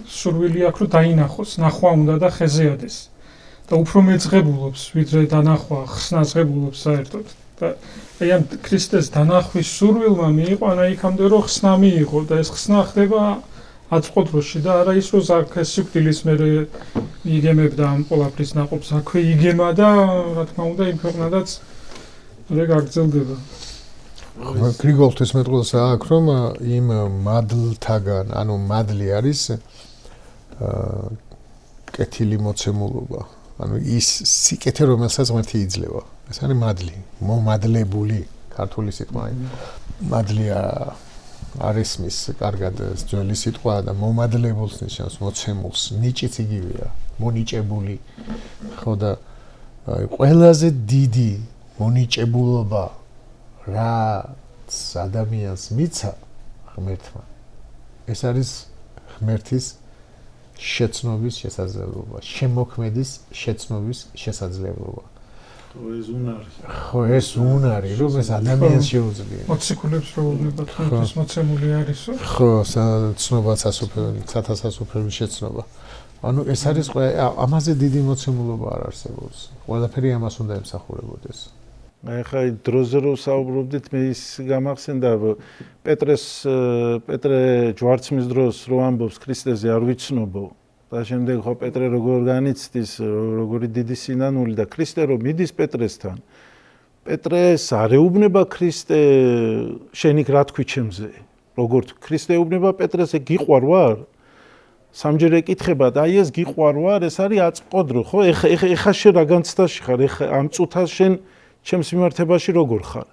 სურვილი აქვს რომ დაინახოს, ნახვა უნდა და ხეზეადეს. და უფრო მეძღებულობს, ვიდრე დანახვა, ხსნა ძღებულობს საერთოდ. და აი ამ ქრისტეს დანახვის სურვილმა მიიყვანა იქამდე რომ ხსნა მიიღო და ეს ხსნა ხდება აწყვოდროში და არა ის რომ ზაქეს სიკვდილის მერე იგემებდა ამ ყოლაფრის ნაყოფს აქვე იგემა და რა თქმა უნდა იმ ქვეყნადაც რა გაგრძელდება. გრიგოლთვის მეტყველს აქვს რომ იმ მადლთაგან, ანუ მადლი არის კეთილი მოცემულობა. ანუ ის სიკეთე რომელსაც ღმერთი იძლევა. ეს არის მადლი, მომადლებული ქართული სიტყვა. მადლია არის მის კარგად ძველი სიტყვა და მომადლებულს ნიშნავს მოცემულს, ნიჭიც იგივეა, მონიჭებული. ხო და ყველაზე დიდი მონიჭებულობა რაც ადამიანს მიცა ღმერთმა. ეს არის ღმერთის შეცნობის შესაძლებლობა, შემოქმედის შეცნობის შესაძლებლობა. ხო ეს უნარი, რომ ეს ადამიანს შეუძლია. მოციქულებს რო უძლებათ ღმერთის მოცემული არისო. ხო, ცნობა სათასასოფლების შეცნობა. ანუ ეს არის ამაზე დიდი მოცემულობა არ არსებობს. ყველაფერი ამას უნდა ემსახურებოდეს. ახლა დროზე რო საუბრობდით, მე ის გამახსენდა პეტრე ჯვარცმის დროს რო ამბობს ქრისტეზე არ ვიცნობო და შემდეგ ხო პეტრე როგორ განიცდის, როგორი დიდი სინანული და ქრისტე რო მიდის პეტრესთან. პეტრეს არ ეუბნება ქრისტე შენ იქ რა თქვი ჩემზე? როგორ ქრისტე ეუბნება პეტრეს გიყვარ ვარ? სამჯერ ეკითხება და აი ეს გიყვარ ვარ, ეს არის აწყვოდრო, ხო? ეხა შენ რა განცდაში ხარ? ეხა ამ წუთას შენ ჩემს მიმართებაში როგორ ხარ?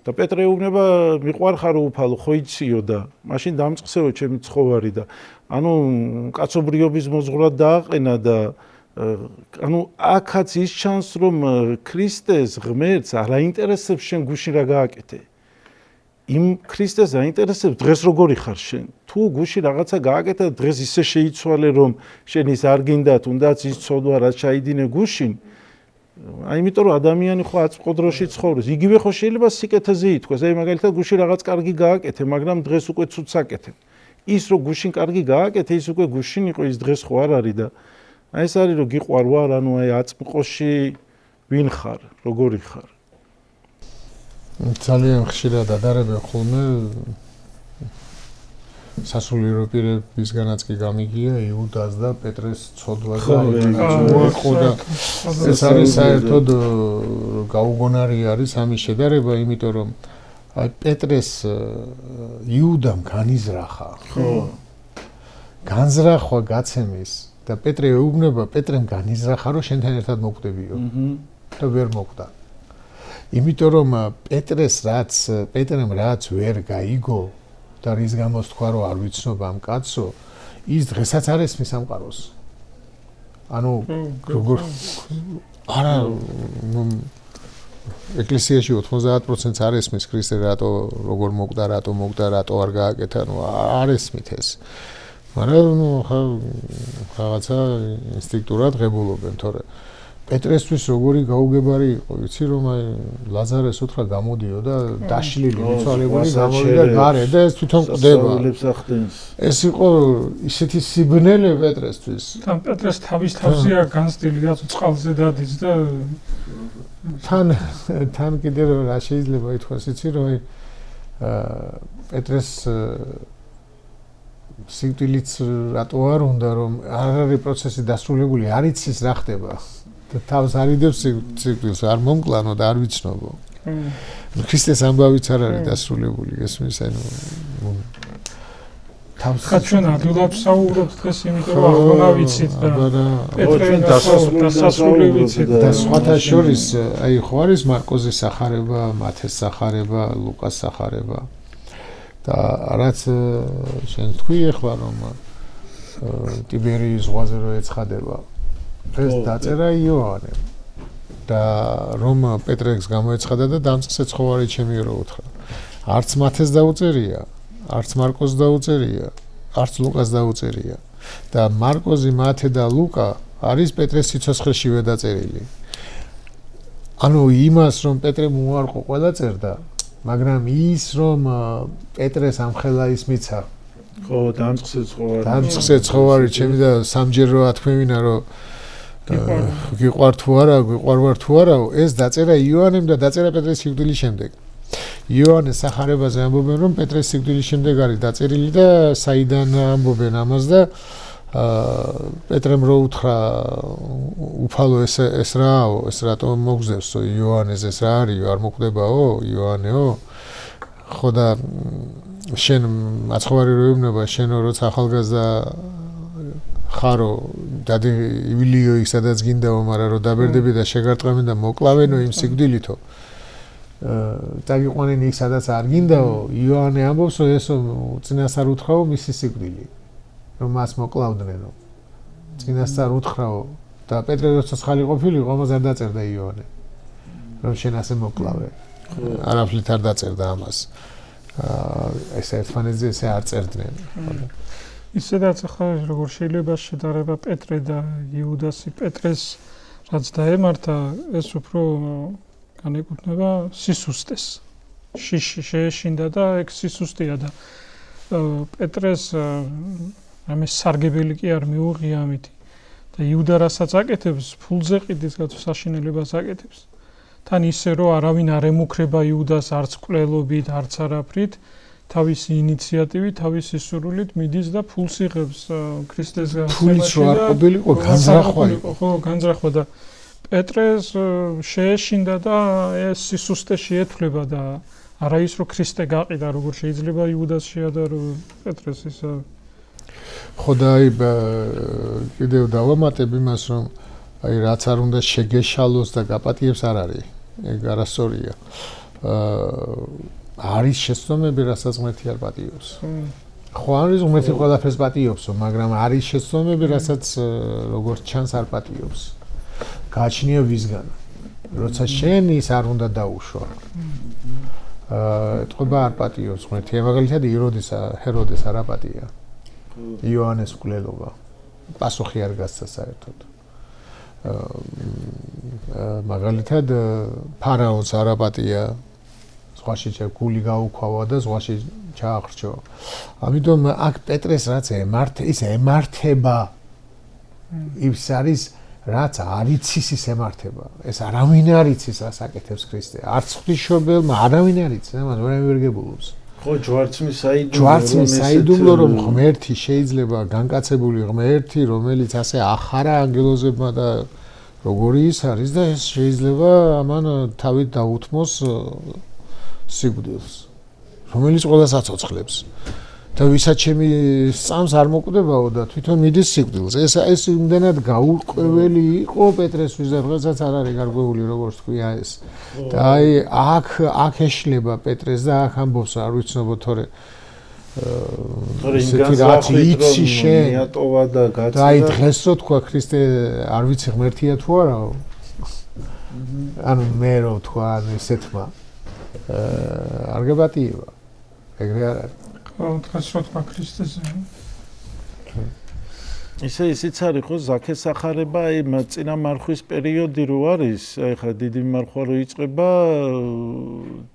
და პეტრე ეუბნება მიყვარ ხარ უფალო, ხო იციო და მაშინ დამწყსეო ჩემი ცხოვარი და ანუ კაცობრიობის მოზღვრად დააყენა და ანუ აქაც ის ჩანს რომ ქრისტეს ღმერთს არ აინტერესებს შენ გუშინ რა გააკეთე. იმ ქრისტეს აინტერესებს დღეს როგორი ხარ შენ. თუ გუშინ რაღაცა გააკეთე დღეს ისე შეიცვალე რომ შენ ის არ გინდა თუნდაც ის ცოდვა რაც ჩაიდინე გუშინ. აი იმიტომ რომ ადამიანი ხო აწყვოდროში ცხოვრობს. იგივე ხო შეიძლება სიკეთეზე ითქვას. აი მაგალითად გუშინ რაღაც კარგი გააკეთე, მაგრამ დღეს უკვე ცუდს აკეთებ. ის რო გუშინ კარგი გააკეთე, ის უკვე გუშინ იყო, ის დღეს ხო არ არის და აი ეს არის რომ გიყვარ ვარ, ანუ აი აწმყოში ვინ ხარ, როგორი ხარ. ძალიან ხშირად ადარებენ ხოლმე სასულიერო პირებისგანაც კი გამიგია იუდას და პეტრეს ცოდვა და ეს არის საერთოდ გაუგონარი არის ამის შედარება, იმიტომ რომ აი პეტრეს იუდამ განიზრახა. ხო. განზრახვა გაცემის და პეტრე ეუბნება პეტრემ განიზრახა რომ შენთან ერთად მოკვდებიო. და ვერ მოკვდა. იმიტომ რომ პეტრემ რაც ვერ გაიგო და რის გამოც თქვა რომ არ ვიცნობა ამ კაცო, ის დღესაც არ ესმის სამყაროს. ანუ როგორ არა ეკლესიაში 90% არ ესმის ქრისტე რატო როგორ მოკვდა, რატო არ გააკეთა, ანუ არ ესმით ეს. მაგრამ ნუ რაღაცა ინსტინქტურად ღებულობენ, თორე პეტრესთვის როგორი გაუგებარი იყო, ვიცი რომ აი ლაზარეს უთხრა გამოდიო და დაშლილი მიცვალებული გამოდიდა გარე და ეს თვითონ ყდება. ეს იყო ისეთი სიბნელე პეტრესთვის. თან პეტრეს თავზეა განსტილი რაც წყალზე დადის და თან კიდევ რა შეიძლება ითქვას, იცი რომ აი პეტრეს სიკვდილიც რატო არ უნდა რომ არ არის პროცესი დასრულებული, არ იცის რა ხდება. თავს არიდებს სიკვდილს, არ მომკლანო და არ ვიცნობო. ქრისტეს ამბავიც არ არის დასრულებული, ესმის ანუ თავს ხაჩვენ ადვილად საუბრობთ დღეს, იმიტომ რომ აღონა ვიცით და პეტრე დასასრული ვიცით და სხვათა შორის აი ხო არის მარკოზის სახარება, მათეს სახარება, ლუკას სახარება. და რაც შენ თქვი ახლა რომ ტიბერიის ზღვაზე რო ეცხადება ეს დაწერა იოანემ და რომ პეტრეს გამოეცხადა და დამწყსე ცხოვარი ჩემი რო უთხრა. არც მათეს დაუწერია, არც მარკოს დაუწერია, არც ლუკას დაუწერია და მარკოზი, მათე და ლუკა არის პეტრეს სიცოცხლეშივე დაწერილი. ანუ იმას რომ პეტრემ უარყო ყველა წერდა, მაგრამ ის რომ პეტრეს ამხელა ის მიცა. ხო, დამწყსე ცხოვარი. დამწყსე ცხოვარი ჩემი და სამჯერ რო ათქმევინა რომ გიყვარ თუ არა, გიყვარვარ თუ არა, ეს დაწერა იოანემ და დაწერა პეტრეს სიკვდილის შემდეგ. იოანეს სახარებაზე ამბობენ, რომ პეტრეს სიკვდილის შემდეგ არის დაწერილი და საიდან ამბობენ ამას და პეტრემ რო უთხრა უფალო ეს რაო, ეს რატომ მოგზევსო იოანეს ეს რა არის, არ მოკვდებაო იოანეო? ხო და შენ მაცხოვარი რო ებნება, შენო როცა ახალგაზრდა ხარო დადი იულიო იქ სადაც გინდაო, მაგრამ რო დაბერდები და შეგარტყამენ და მოკლავენო იმ სიკვდილითო. დაგიყვანენ იქ სადაც არ გინდაო, იოანე ამბობს, რომ ესო წინასწარ უთხრაო მისი სიკვდილი. რომ მას მოკლავდნენო. წინასწარ უთხრაო და პეტრე როცა ხალი ყოფილიყო, ამას არ დაწერდა იოანე. რომ შენ ასე მოკლავე. არაფრით არ დაწერდა ამას. ეს ერთმანეთზე ესე არ წერდნენ. ისედაც ახლა როგორ შეიძლება შედარება პეტრე და იუდასი პეტრეს რაც დაემართა, ეს უფრო განეკუთვნება სისუსტეს. შიში შეეშინდა და ეგ სისუსტეა და პეტრეს ამის სარგებელი კი არ მიუღია ამით. და იუდა რასაც აკეთებს, ფულზე ყიდის გაწ საშინელებას აკეთებს. თან ისე რომ არავინ არ ემუქრება იუდას არც კვლელობით, არც არაფრით, თავისი ინიციატივით, თავისი სურვილით მიდის და ფულს იღებს ქრისტეს გასცემაში. ფულს არ ყოფილიყო, განზრახვა იყო. ხო, განზრახვა და პეტრეს შეეშინდა და ეს სისუსტეში ეთვლება და არა ის რომ ქრისტე გაყიდა, როგორ შეიძლება იუდას შეადარო პეტრეს ისა. ხო და აი კიდევ დავამატებ იმას, რომ აი რაც არ უნდა შეგეშალოს და გაპატიებს არ არის. ეგ არასწორია. არის შეცდომები, რასაც ღმერთი არ პატიობს. ხო არის ღმერთი ყველაფერს პატიობსო, მაგრამ არის შეცდომები, რასაც როგორც ჩანს არ პატიობს. გააჩნია ვისგან. როცა შენ ის არ უნდა დაუშვა. ეთყობა არ პატიობს ღმერთი. მაგალითად ჰეროდეს არ აპატია. იოანეს მკვლელობა. პასუხი არ გასცა საერთოდ. მაგალითად ფარაონს არ აპატია. ზღვაში გული გაუქვავა და ზღვაში ჩაახრჩო. ამიტომ აქ პეტრეს რაც ემართება. ის არის რაც არ იცის ის ემართება. ეს არავინ არ იცის რას აკეთებს ქრისტე. არც ღვთისმშობელმა არავინ არ იცის, ამას ვერ გებულობს. ხო, ჯვარცმის საიდუმლო რომ ღმერთი შეიძლება განკაცებული ღმერთი, რომელიც ასე ახარა ანგელოზებმა და როგორი ის არის და ეს შეიძლება ამან თავით დაუთმოს სიკვდილს, რომელიც ყველას აცოცხლებს. და ვისაც ჩემი სწამს არ მოკვდებაო და თვითონ მიდის სიკვდილს. ეს იმდენად გაურკვეველი იყო პეტრესთვის და დღესაც არ არის გარკვეული როგორც თქვია ეს. და აი აქ ეშლება პეტრეს და აქ ამბობს არ ვიცნობო თორე ისეთი რაც იცი შენ მიატოვა და გაცა. და აი დღეს რო თქვა ქრისტე არ ვიცი ღმერთია თუ არაო. ანუ მე რო თქვა ესეთმა არ გებატიება. ეგრე არ არის. დღეს რო თქვა ქრისტეზე. ისიც არის ხო ზაქეს ახარება აი წინა მარხვის პერიოდი რო არის, აი ხა დიდი მარხვა რო იწყება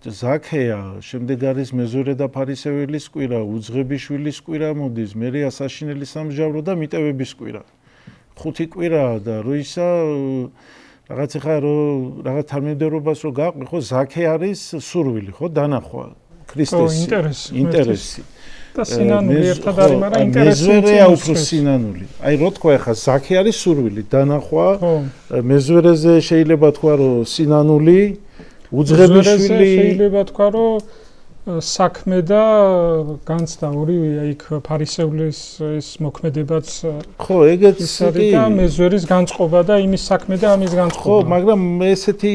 ზაქეა, შემდეგ არის მეზორე და ფარისეველის კვირა, უძღებიშვილის კვირა მოდის, მერე ასაშინელის სამსჯავრო და მიტევების კვირა. 5 კვირაა და რო ისა რაღაც ხა რო რაღაც თანმიმდევრობას რო გაყვი ხო ზაქე არის სურვილი ხო დანახვა ქრისტეს ინტერესი და სინანული ერთად არის, მაგრამ ინტერესი მეზვერეა უფრო სინანული. აი რო თქვა ხა ზაქე არის სურვილი დანახვა, მეზვერეზე შეიძლება თქვა რომ სინანული, უძღებიშვილი შეიძლება თქვა რომ საქმე და განცდა ორივეა იქ ფარისევლის ის მოქმედებაც ხო ეგეც კი და მეზვერის განწყობა და იმის საქმე და ამის განწყობა. ხო, მაგრამ ესეთი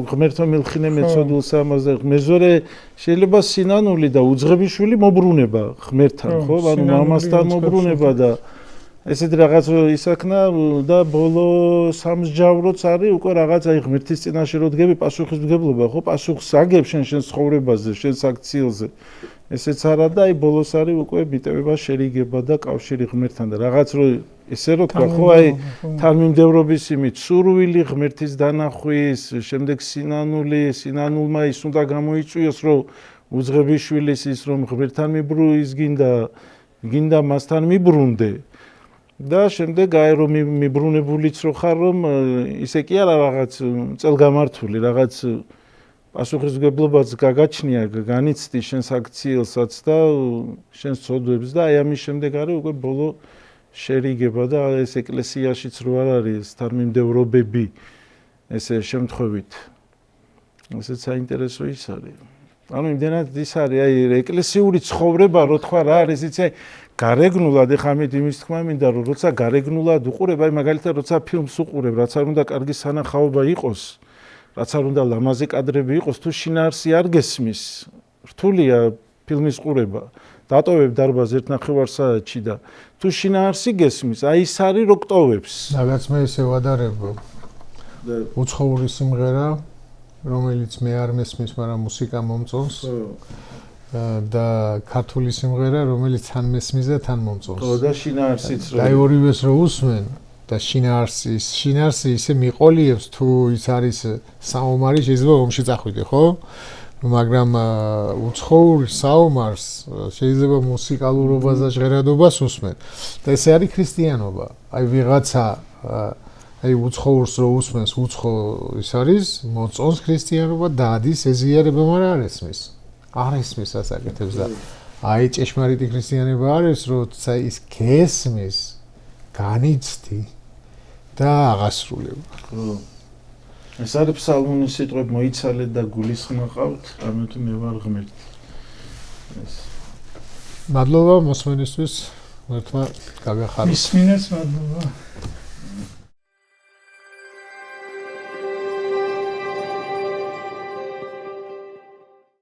ღმერთო მილხინე მეცოდულს ამაზე მეზვერე შეიძლება სინანული და უძღებიშვილი მობრუნება ღმერთთან, ხო? ანუ მამასთან მობრუნება და ესეთი რაღაც ისაქნა და ბოლო სამსჯავროც არის უკვე რაღაც აი ღმერთის წინაშე რო დგები პასუხისმგებლობა, ხო? პასუხს აგებ შენ ცხოვრებაზე, შენ საქციელზე. ესეც არა და აი ბოლოს არის უკვე მიტევება შერიგება და კავშირი ღმერთთან და რაღაც რო ესე რო თქვა, ხო, აი თანმიმდევრობის იმით სურვილი ღმერთის დანახვის, შემდეგ სინანულმა ის უნდა გამოიწვიოს, რომ უძღებიშვილის ის რომ ღმერთთან მიბრუნდეს, გინდა მასთან მიბრუნდე. და შემდეგ აი რომ მიბრუნებულიც რო ხარ რომ ისე კი არა რაღაც წელგამართული რაღაც პასუხისმგებლობაც გაგაჩნია, განიცდი შენს აქციელსაც და შენს ცოდვებს და აი ამის შემდეგ არის უკვე ბოლო შერიგება და ეს ეკლესიაშიც რო არ არის თანმიმდევრობები ესე შემთხვევით. ესეც საინტერესო ის არის. ანუ იმდენად ის არის აი ეკლესიური ცხოვრება რო თქვა რა არის იცი გარეგნულად ეხლა ამით იმის თქმა მინდა რომ როცა გარეგნულად უყურებ აი მაგალითად როცა ფილმს უყურებ რაც არ უნდა კარგი სანახაობა იყოს რაც არ უნდა ლამაზი კადრები იყოს თუ შინაარსი არ გესმის რთულია ფილმის ყურება დატოვებ დარბაზ 1.5 საათში და თუ შინაარსი გესმის აი ის არის რო გტოვებს რაღაც მე ესე ვადარებ უცხოური სიმღერა რომელიც მე არ მესმის მაგრამ მუსიკა მომწონს და ქართული სიმღერა რომელიც თან მესმის და თან მომწონს ხო და შინაარსიც და ორივეს რო usmen და შინაარსი ისე მიყოლიებს თუ ის არის საომარი შეიძლება ომში წახვიდე ხო მაგრამ უცხოურ საომარს შეიძლება მუსიკალურობას და ჟღერადობას usmen და ესე არის ქრისტიანობა აი ვიღაცა აი უცხოურს რო usmens უცხო ის არის მოწონს ქრისტიანობა და ადის ეზიარება მაგრამ არ ესმის არ ესმის ასაკეთებს და აი ჭეშმარიტი ქრისტიანობა არის როცა ის გესმის განიცდი და აღასრულებ ხო ეს არის ფსალმუნის სიტყვები მოიცალეთ და გულისხმობთ ამით მე ვარ ღმერთი ეს მადლობა მოსმენისთვის ერთმა გაგახაროთ მისმინეს მადლობა